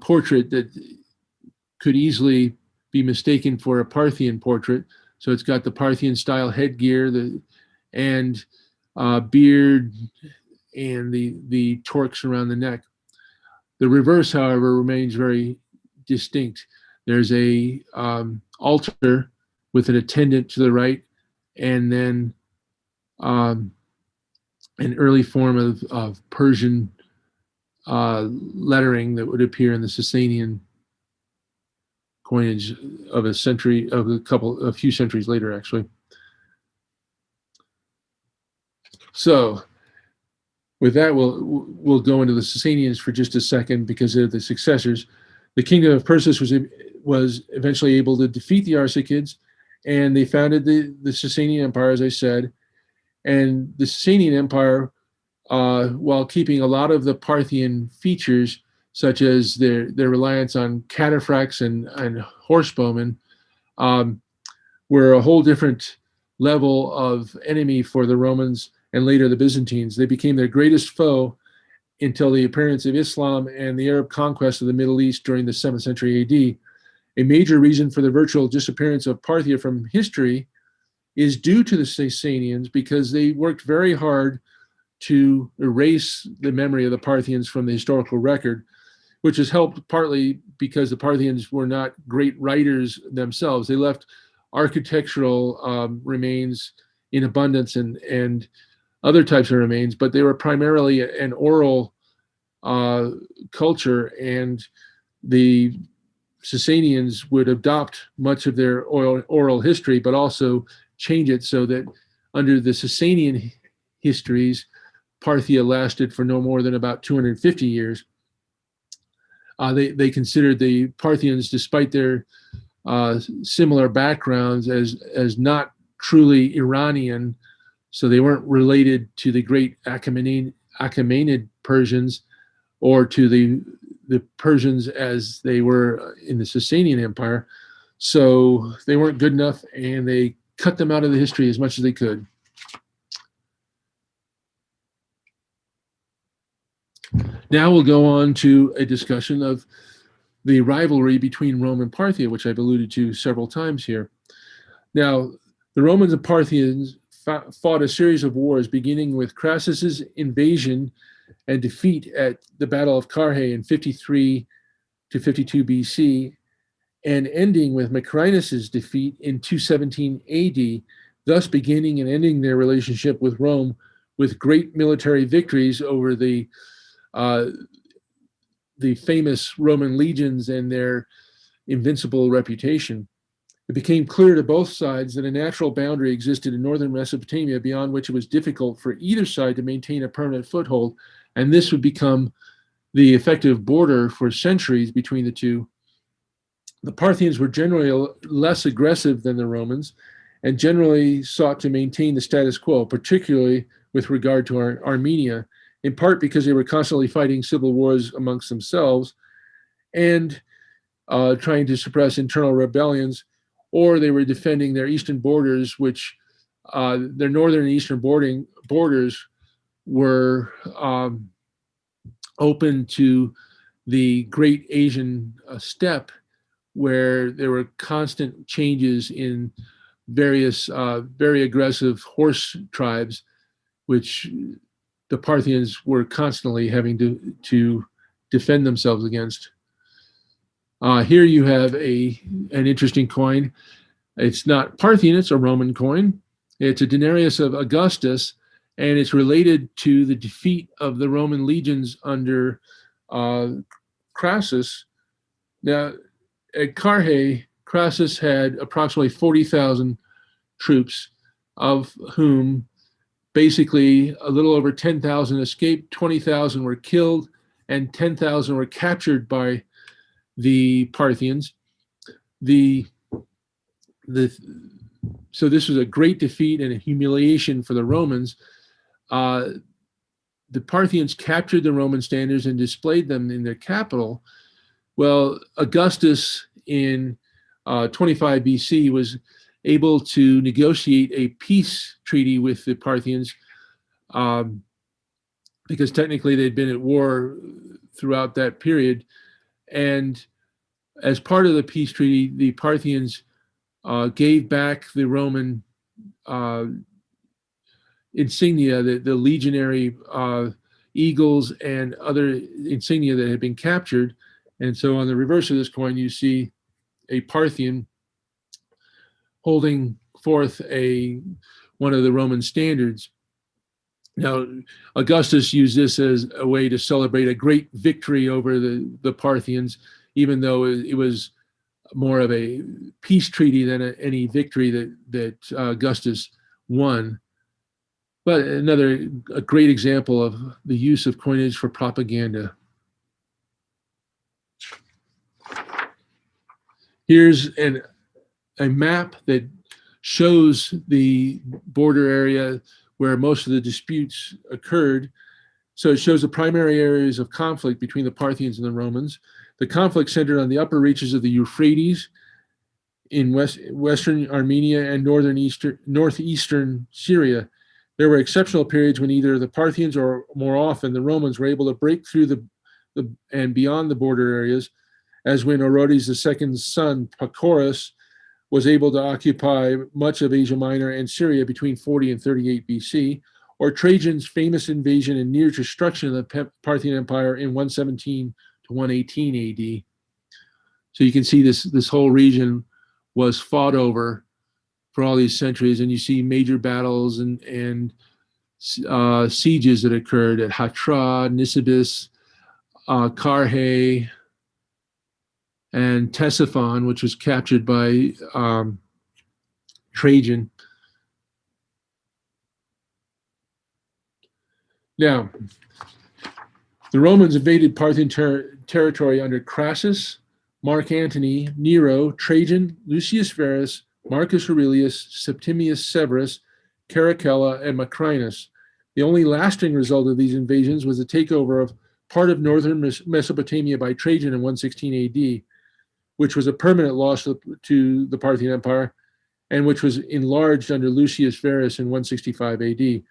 portrait that could easily be mistaken for a Parthian portrait. So it's got the Parthian-style headgear, and beard, and the torques around the neck. The reverse, however, remains very distinct. There's a altar with an attendant to the right, and then an early form of Persian lettering that would appear in the Sassanian coinage of a few centuries later, actually. So with that, we'll go into the Sassanians for just a second because they're the successors. The kingdom of Persis was eventually able to defeat the Arsakids, and they founded the Sassanian Empire, as I said. And the Sassanian Empire, while keeping a lot of the Parthian features, such as their reliance on cataphracts and horsebowmen, were a whole different level of enemy for the Romans and later the Byzantines. They became their greatest foe until the appearance of Islam and the Arab conquest of the Middle East during the 7th century AD. A major reason for the virtual disappearance of Parthia from history is due to the Sassanians, because they worked very hard to erase the memory of the Parthians from the historical record, which has helped partly because the Parthians were not great writers themselves. They left architectural remains in abundance and other types of remains, but they were primarily an oral culture, and the Sassanians would adopt much of their oral history, but also change it so that under the Sassanian histories, Parthia lasted for no more than about 250 years. They considered the Parthians, despite their similar backgrounds, as not truly Iranian, so they weren't related to the great Achaemenid Persians or to the Persians as they were in the Sassanian Empire. So they weren't good enough, and they cut them out of the history as much as they could. Now we'll go on to a discussion of the rivalry between Rome and Parthia, which I've alluded to several times here. Now, the Romans and Parthians fought a series of wars, beginning with Crassus's invasion and defeat at the Battle of Carrhae in 53 to 52 BC, and ending with Macrinus's defeat in 217 AD, thus beginning and ending their relationship with Rome with great military victories over the famous Roman legions and their invincible reputation. It became clear to both sides that a natural boundary existed in northern Mesopotamia beyond which it was difficult for either side to maintain a permanent foothold, and this would become the effective border for centuries between the two. The Parthians were generally less aggressive than the Romans and generally sought to maintain the status quo, particularly with regard to Armenia, in part because they were constantly fighting civil wars amongst themselves and trying to suppress internal rebellions, or they were defending their eastern borders, which their northern and eastern borders were open to the Great Asian Steppe, where there were constant changes in various very aggressive horse tribes, which the Parthians were constantly having to defend themselves against. Here you have an interesting coin. It's not Parthian, it's a Roman coin. It's a denarius of Augustus, and it's related to the defeat of the Roman legions under Crassus. Now, at Carrhae, Crassus had approximately 40,000 troops, of whom basically a little over 10,000 escaped, 20,000 were killed, and 10,000 were captured by the Parthians. So this was a great defeat and a humiliation for the Romans. The Parthians captured the Roman standards and displayed them in their capital. Well, Augustus in 25 BC was able to negotiate a peace treaty with the Parthians because technically they'd been at war throughout that period. And as part of the peace treaty, the Parthians gave back the Roman insignia, the legionary eagles and other insignia that had been captured. And so on the reverse of this coin, you see a Parthian holding forth one of the Roman standards. Now, Augustus used this as a way to celebrate a great victory over the Parthians, even though it was more of a peace treaty than any victory that Augustus won. But a great example of the use of coinage for propaganda. Here's a map that shows the border area where most of the disputes occurred. So it shows the primary areas of conflict between the Parthians and the Romans. The conflict centered on the upper reaches of the Euphrates in western Armenia and northeastern Syria. There were exceptional periods when either the Parthians or more often the Romans were able to break through and beyond the border areas, as when Orodes II's son, Pacorus, was able to occupy much of Asia Minor and Syria between 40 and 38 BC, or Trajan's famous invasion and near destruction of the Parthian Empire in 117 to 118 AD. So you can see this whole region was fought over for all these centuries, and you see major battles and sieges that occurred at Hatra, Nisibis, Carrhae, and Ctesiphon, which was captured by Trajan. Now, the Romans invaded Parthian territory under Crassus, Mark Antony, Nero, Trajan, Lucius Verus, Marcus Aurelius, Septimius Severus, Caracalla, and Macrinus. The only lasting result of these invasions was the takeover of part of northern Mesopotamia by Trajan in 116 AD, which was a permanent loss to the Parthian Empire, and which was enlarged under Lucius Verus in 165 AD.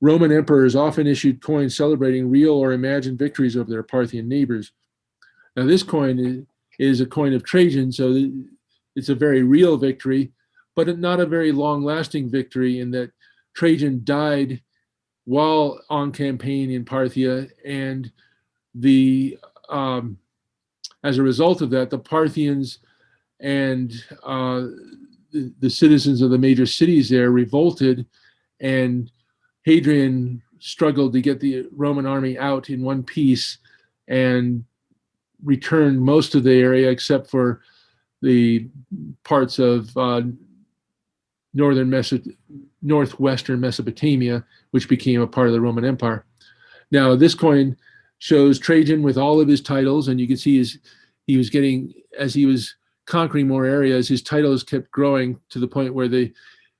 Roman emperors often issued coins celebrating real or imagined victories over their Parthian neighbors. Now, this coin is a coin of Trajan, so it's a very real victory, but not a very long-lasting victory in that Trajan died while on campaign in Parthia, and as a result of that, the Parthians and the citizens of the major cities there revolted, and Hadrian struggled to get the Roman army out in one piece and returned most of the area except for the parts of northwestern Mesopotamia, which became a part of the Roman Empire. Now, this coin shows Trajan with all of his titles, and you can see he was getting, as he was conquering more areas, his titles kept growing to the point where the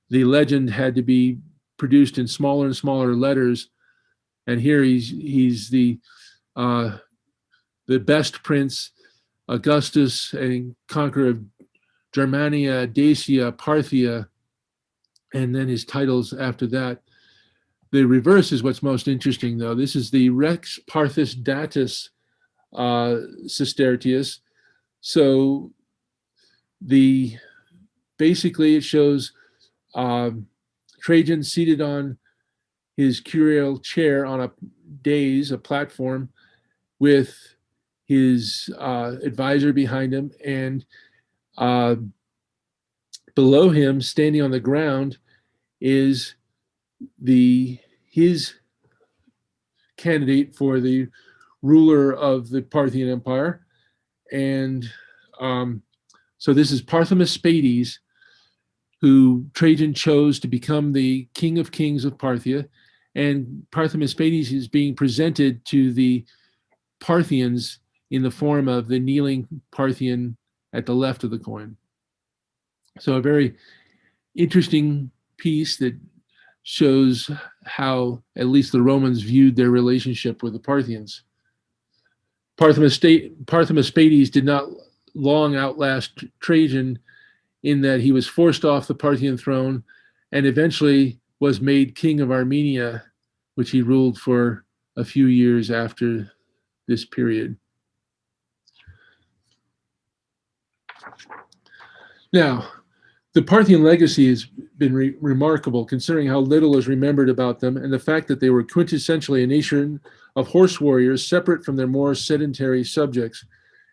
legend had to be produced in smaller and smaller letters. And here he's the best prince, Augustus, and conqueror of Germania, Dacia, Parthia, and then his titles after that. The reverse is what's most interesting, though. This is the Rex Parthis Datus Sistertius. So basically it shows Trajan seated on his curial chair on a dais, a platform, with his advisor behind him, and below him, standing on the ground, is his candidate for the ruler of the Parthian Empire. And so this is Parthia, who Trajan chose to become the king of kings of Parthia. And Parthia is being presented to the Parthians in the form of the kneeling Parthian at the left of the coin. So a very interesting piece that shows how at least the Romans viewed their relationship with the Parthians. Parthia did not long outlast Trajan in that he was forced off the Parthian throne and eventually was made king of Armenia, which he ruled for a few years after this period. Now, the Parthian legacy has been remarkable, considering how little is remembered about them and the fact that they were quintessentially a nation of horse warriors separate from their more sedentary subjects,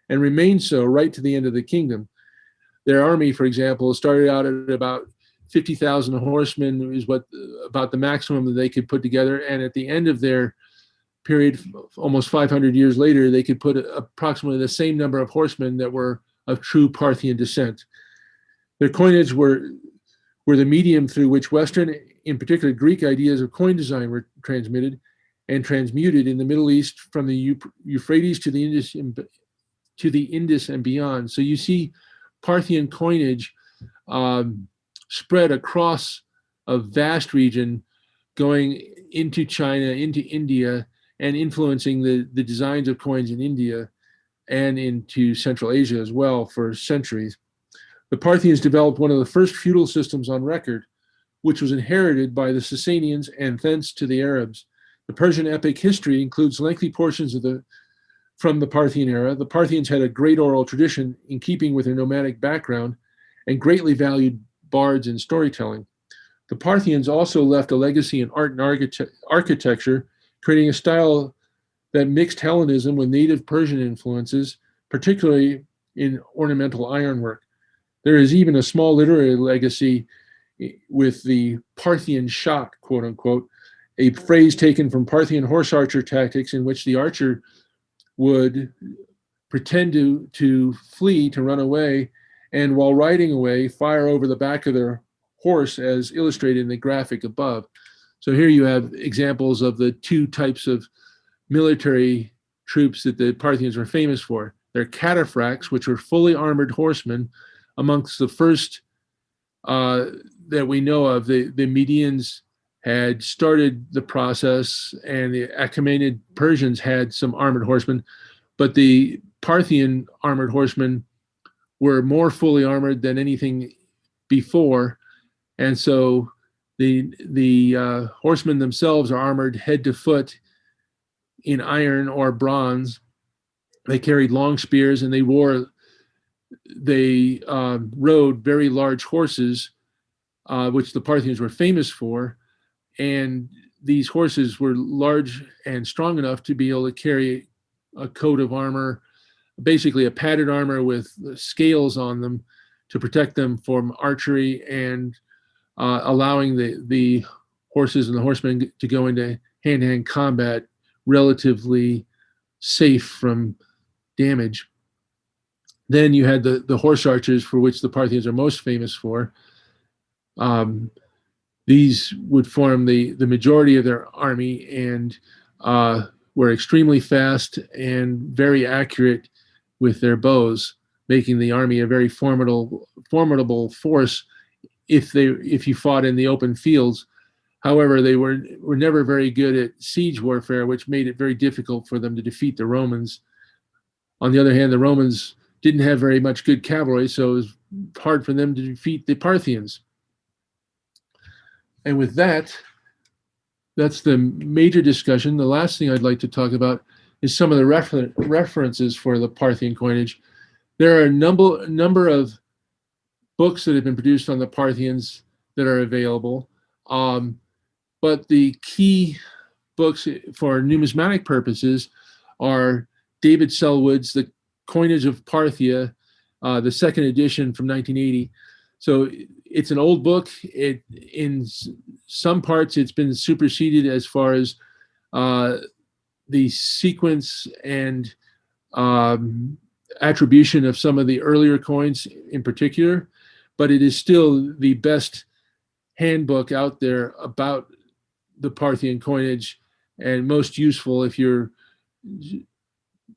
and remained so right to the end of the kingdom. Their army, for example, started out at about 50,000 horsemen, is about the maximum that they could put together, and at the end of their period, almost 500 years later, they could put approximately the same number of horsemen that were of true Parthian descent. Their coinage were the medium through which Western, in particular Greek, ideas of coin design were transmitted and transmuted in the Middle East from the Euphrates to the Indus and beyond. So you see Parthian coinage spread across a vast region, going into China, into India, and influencing the designs of coins in India and into Central Asia as well for centuries. The Parthians developed one of the first feudal systems on record, which was inherited by the Sassanians and thence to the Arabs. The Persian epic history includes lengthy portions from the Parthian era. The Parthians had a great oral tradition in keeping with their nomadic background and greatly valued bards and storytelling. The Parthians also left a legacy in art and architecture, creating a style that mixed Hellenism with native Persian influences, particularly in ornamental ironwork. There is even a small literary legacy with the Parthian shot, quote unquote, a phrase taken from Parthian horse archer tactics in which the archer would pretend to flee, to run away, and while riding away, fire over the back of their horse as illustrated in the graphic above. So here you have examples of the two types of military troops that the Parthians were famous for. They're cataphracts, which were fully armored horsemen, amongst the first that we know of. The Medians had started the process, and the Achaemenid Persians had some armored horsemen, but the Parthian armored horsemen were more fully armored than anything before, and so The horsemen themselves are armored head to foot in iron or bronze. They carried long spears, and they rode very large horses, which the Parthians were famous for. And these horses were large and strong enough to be able to carry a coat of armor, basically a padded armor with scales on them to protect them from archery, and allowing the horses and the horsemen to go into hand-to-hand combat relatively safe from damage. Then you had the horse archers, for which the Parthians are most famous for. These would form the majority of their army, and were extremely fast and very accurate with their bows, making the army a very formidable force if you fought in the open fields. However, they were never very good at siege warfare, which made it very difficult for them to defeat the Romans. On the other hand, the Romans didn't have very much good cavalry, so it was hard for them to defeat the Parthians. And with that, that's the major discussion. The last thing I'd like to talk about is some of the references for the Parthian coinage. There are a number of books that have been produced on the Parthians that are available. But the key books for numismatic purposes are David Selwood's The Coinage of Parthia, the second edition from 1980. So it's an old book. In some parts, it's been superseded as far as the sequence and attribution of some of the earlier coins in particular, but it is still the best handbook out there about the Parthian coinage, and most useful if you're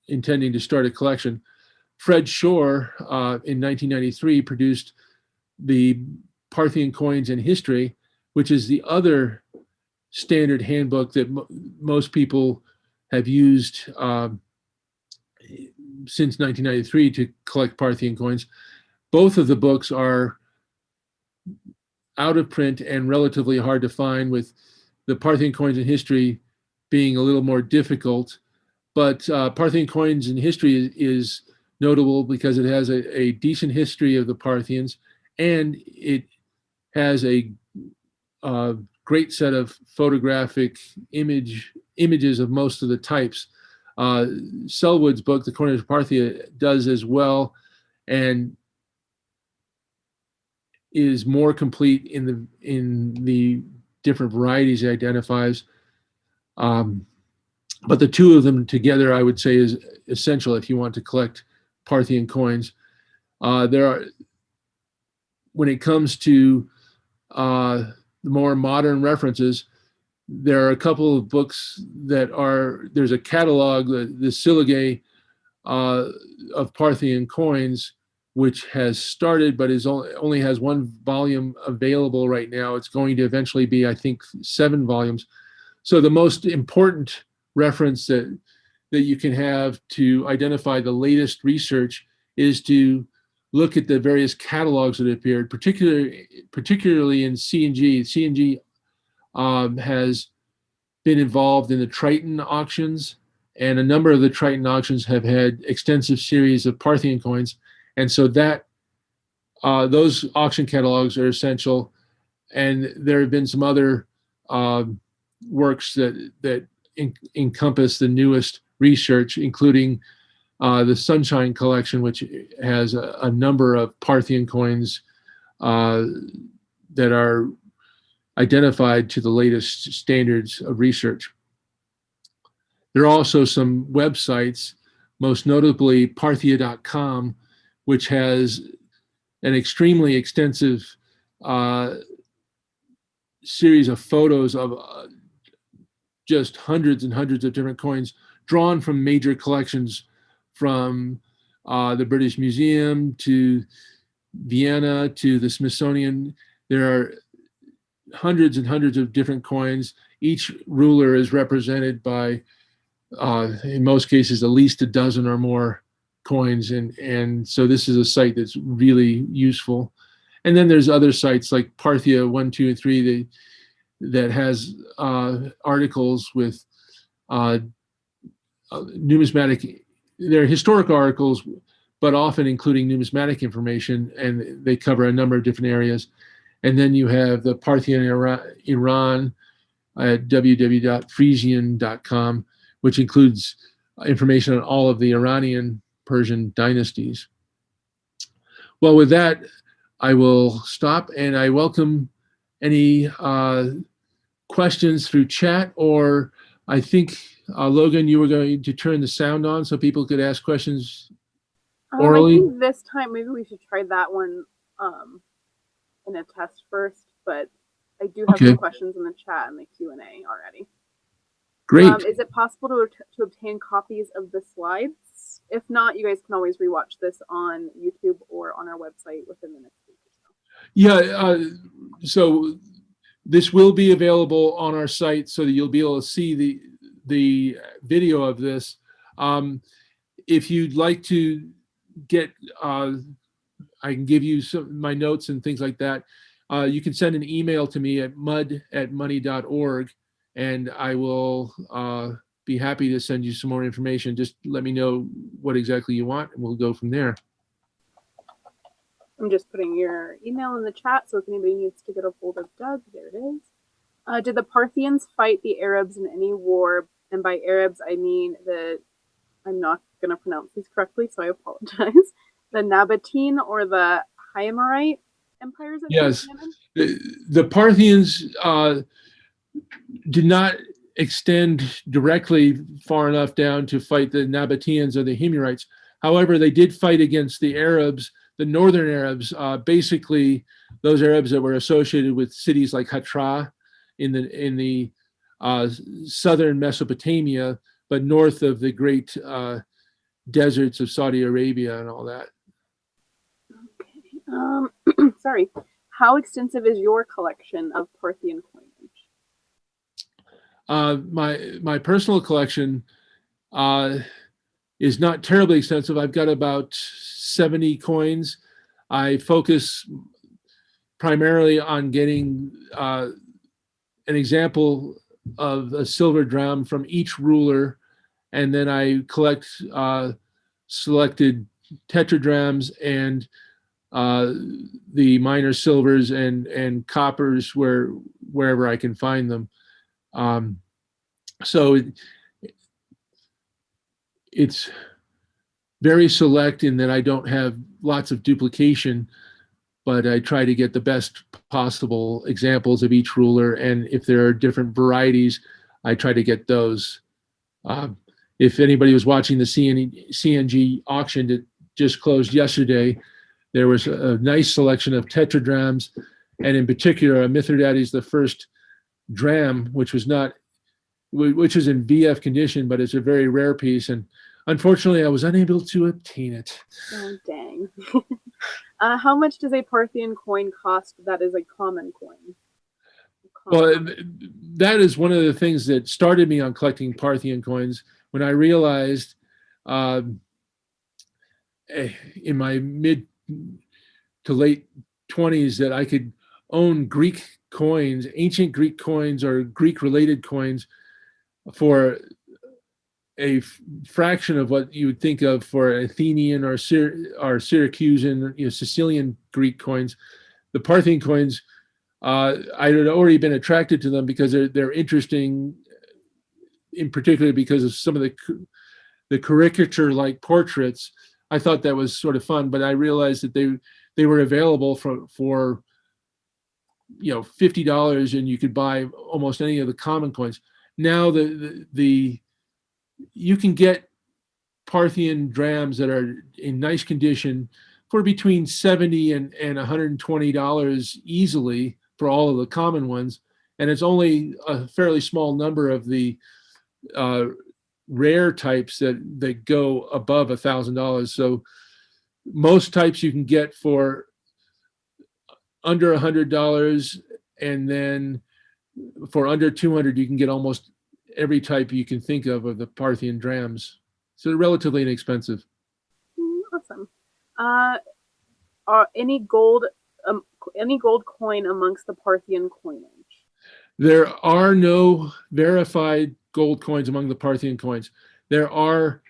intending to start a collection. Fred Shore in 1993 produced the Parthian Coins and History, which is the other standard handbook that most people have used since 1993 to collect Parthian coins. Both of the books are out of print and relatively hard to find, with the Parthian Coins and History being a little more difficult. But Parthian Coins and History is notable because it has a decent history of the Parthians, and it has a great set of photographic images of most of the types. Selwood's book, The Coinage of Parthia, does as well, and is more complete in the different varieties it identifies. But the two of them together, I would say, is essential if you want to collect Parthian coins. When it comes to the more modern references, there are a couple of books there's a catalog, the Syllagae of Parthian coins, which has started, but only has one volume available right now. It's going to eventually be, I think, 7 volumes. So the most important reference that you can have to identify the latest research is to look at the various catalogs that appeared, particularly in C&G. C&G has been involved in the Triton auctions, and a number of the Triton auctions have had extensive series of Parthian coins. And so those auction catalogs are essential. And there have been some other works that encompass the newest research, including the Sunshine Collection, which has a number of Parthian coins that are identified to the latest standards of research. There are also some websites, most notably Parthia.com, which has an extremely extensive series of photos of just hundreds and hundreds of different coins drawn from major collections, from the British Museum to Vienna to the Smithsonian. There are hundreds and hundreds of different coins. Each ruler is represented by, in most cases, at least a dozen or more coins. And so this is a site that's really useful. And then there's other sites like Parthia 1, 2, and 3. that has articles with numismatic. They're historical articles, but often including numismatic information, and they cover a number of different areas. And then you have the Parthia in Iran at www.frisian.com, which includes information on all of the Iranian Persian dynasties. Well, with that, I will stop, and I welcome any questions through chat, or I think, Logan, you were going to turn the sound on so people could ask questions orally. I think this time maybe we should try that one in a test first, but I do have some questions in the chat and the Q&A already. Great. Is it possible to obtain copies of the slides? If not, you guys can always rewatch this on YouTube or on our website within the next week or so. Yeah, so this will be available on our site so that you'll be able to see the video of this. If you'd like to get, I can give you my notes and things like that. You can send an email to me at mud@money.org, and I will be happy to send you some more information. Just let me know what exactly you want, and we'll go from there. I'm just putting your email in the chat, so if anybody needs to get a hold of Doug, there it is. Did the Parthians fight the Arabs in any war? And by Arabs, I mean I'm not going to pronounce these correctly, so I apologize. The Nabatean or the Hymorite empires? Yes, the Parthians did not extend directly far enough down to fight the Nabateans or the Himyarites. However, they did fight against the Arabs, the northern Arabs, basically those Arabs that were associated with cities like Hatra in the southern Mesopotamia, but north of the great deserts of Saudi Arabia and all that. Okay. Sorry. How extensive is your collection of Parthian coinage? My personal collection is not terribly extensive. I've got about 70 coins. I focus primarily on getting an example of a silver dram from each ruler, and then I collect selected tetradrams and the minor silvers and coppers wherever I can find them. So it's very select in that I don't have lots of duplication, but I try to get the best possible examples of each ruler. And if there are different varieties, I try to get those. If anybody was watching the CNG auction that just closed yesterday, there was a nice selection of tetradrams, and in particular, a Mithridates the First dram, which is in VF condition, but it's a very rare piece. And unfortunately, I was unable to obtain it. Oh, dang. How much does a Parthian coin cost that is a common coin? Well, that is one of the things that started me on collecting Parthian coins, when I realized in my mid to late 20s that I could own Greek coins, ancient Greek coins or Greek-related coins, for a fraction of what you would think of for Athenian or Syracusan, Sicilian Greek coins. The Parthian coins, I had already been attracted to them because they're interesting, in particular because of some of the caricature-like portraits. I thought that was sort of fun, but I realized that they were available for $50, and you could buy almost any of the common coins. Now you can get Parthian drams that are in nice condition for between $70 and $120 easily for all of the common ones, and it's only a fairly small number of the rare types that go above $1,000. So most types you can get for under $100, and then for under $200 you can get almost every type you can think of the Parthian drams. So they're relatively inexpensive. Awesome. Are any gold coin amongst the Parthian coinage? There are no verified gold coins among the Parthian coins. There are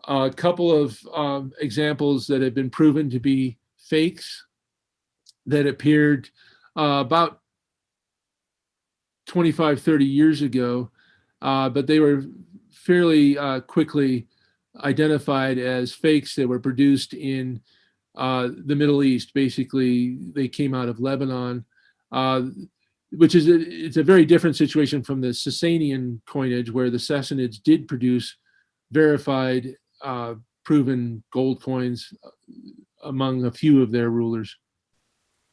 a couple of examples that have been proven to be fakes that appeared about 25, 30 years ago, but they were fairly quickly identified as fakes that were produced in the Middle East. Basically, they came out of Lebanon, which is it's a very different situation from the Sassanian coinage, where the Sassanids did produce verified, proven gold coins among a few of their rulers.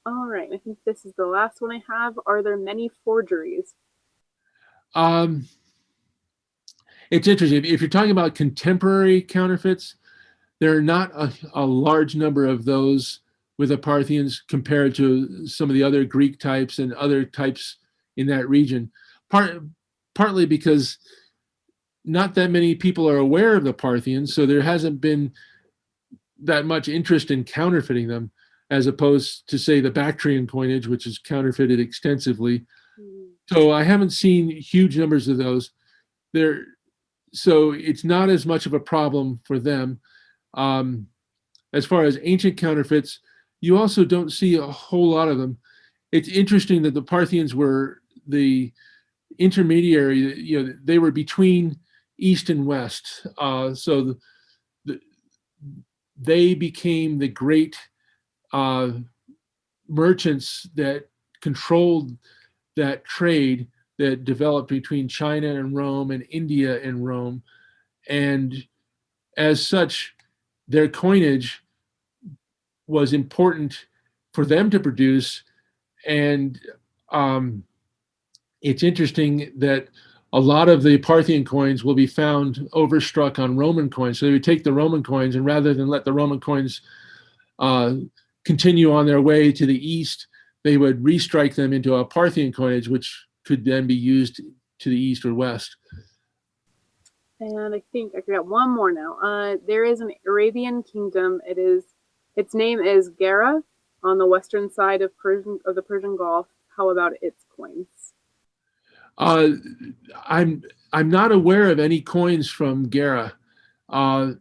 All right, I think this is the last one I have. Are there many forgeries? It's interesting. If you're talking about contemporary counterfeits, there are not a large number of those with the Parthians compared to some of the other Greek types and other types in that region. Partly because not that many people are aware of the Parthians, so there hasn't been that much interest in counterfeiting them, as opposed to, say, the Bactrian coinage, which is counterfeited extensively. So I haven't seen huge numbers of those. So it's not as much of a problem for them. As far as ancient counterfeits, you also don't see a whole lot of them. It's interesting that the Parthians were the intermediary. They were between East and West. So they became the great merchants that controlled that trade that developed between China and Rome and India and Rome. And as such, their coinage was important for them to produce. And it's interesting that a lot of the Parthian coins will be found overstruck on Roman coins. So they would take the Roman coins, and rather than let the Roman coins continue on their way to the east, they would restrike them into a Parthian coinage, which could then be used to the east or west. And I think I got one more now. There is an Arabian kingdom. Its name is Gera on the western side of the Persian Gulf. How about its coins? I'm not aware of any coins from Gera. Not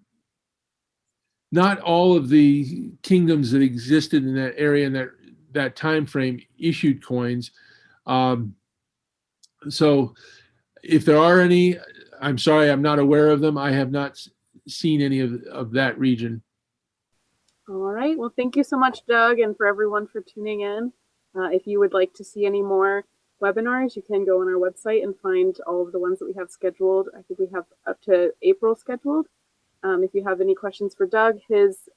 all of the kingdoms that existed in that area in that time frame issued coins. So if there are any, I'm sorry, I'm not aware of them. I have not seen any of that region. All right. Well, thank you so much, Doug, and for everyone for tuning in. If you would like to see any more webinars, you can go on our website and find all of the ones that we have scheduled. I think we have up to April scheduled. If you have any questions for Doug, his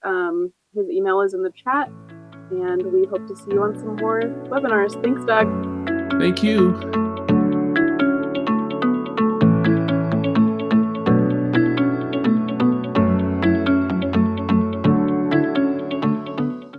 email is in the chat, and we hope to see you on some more webinars. Thanks, Doug. Thank you.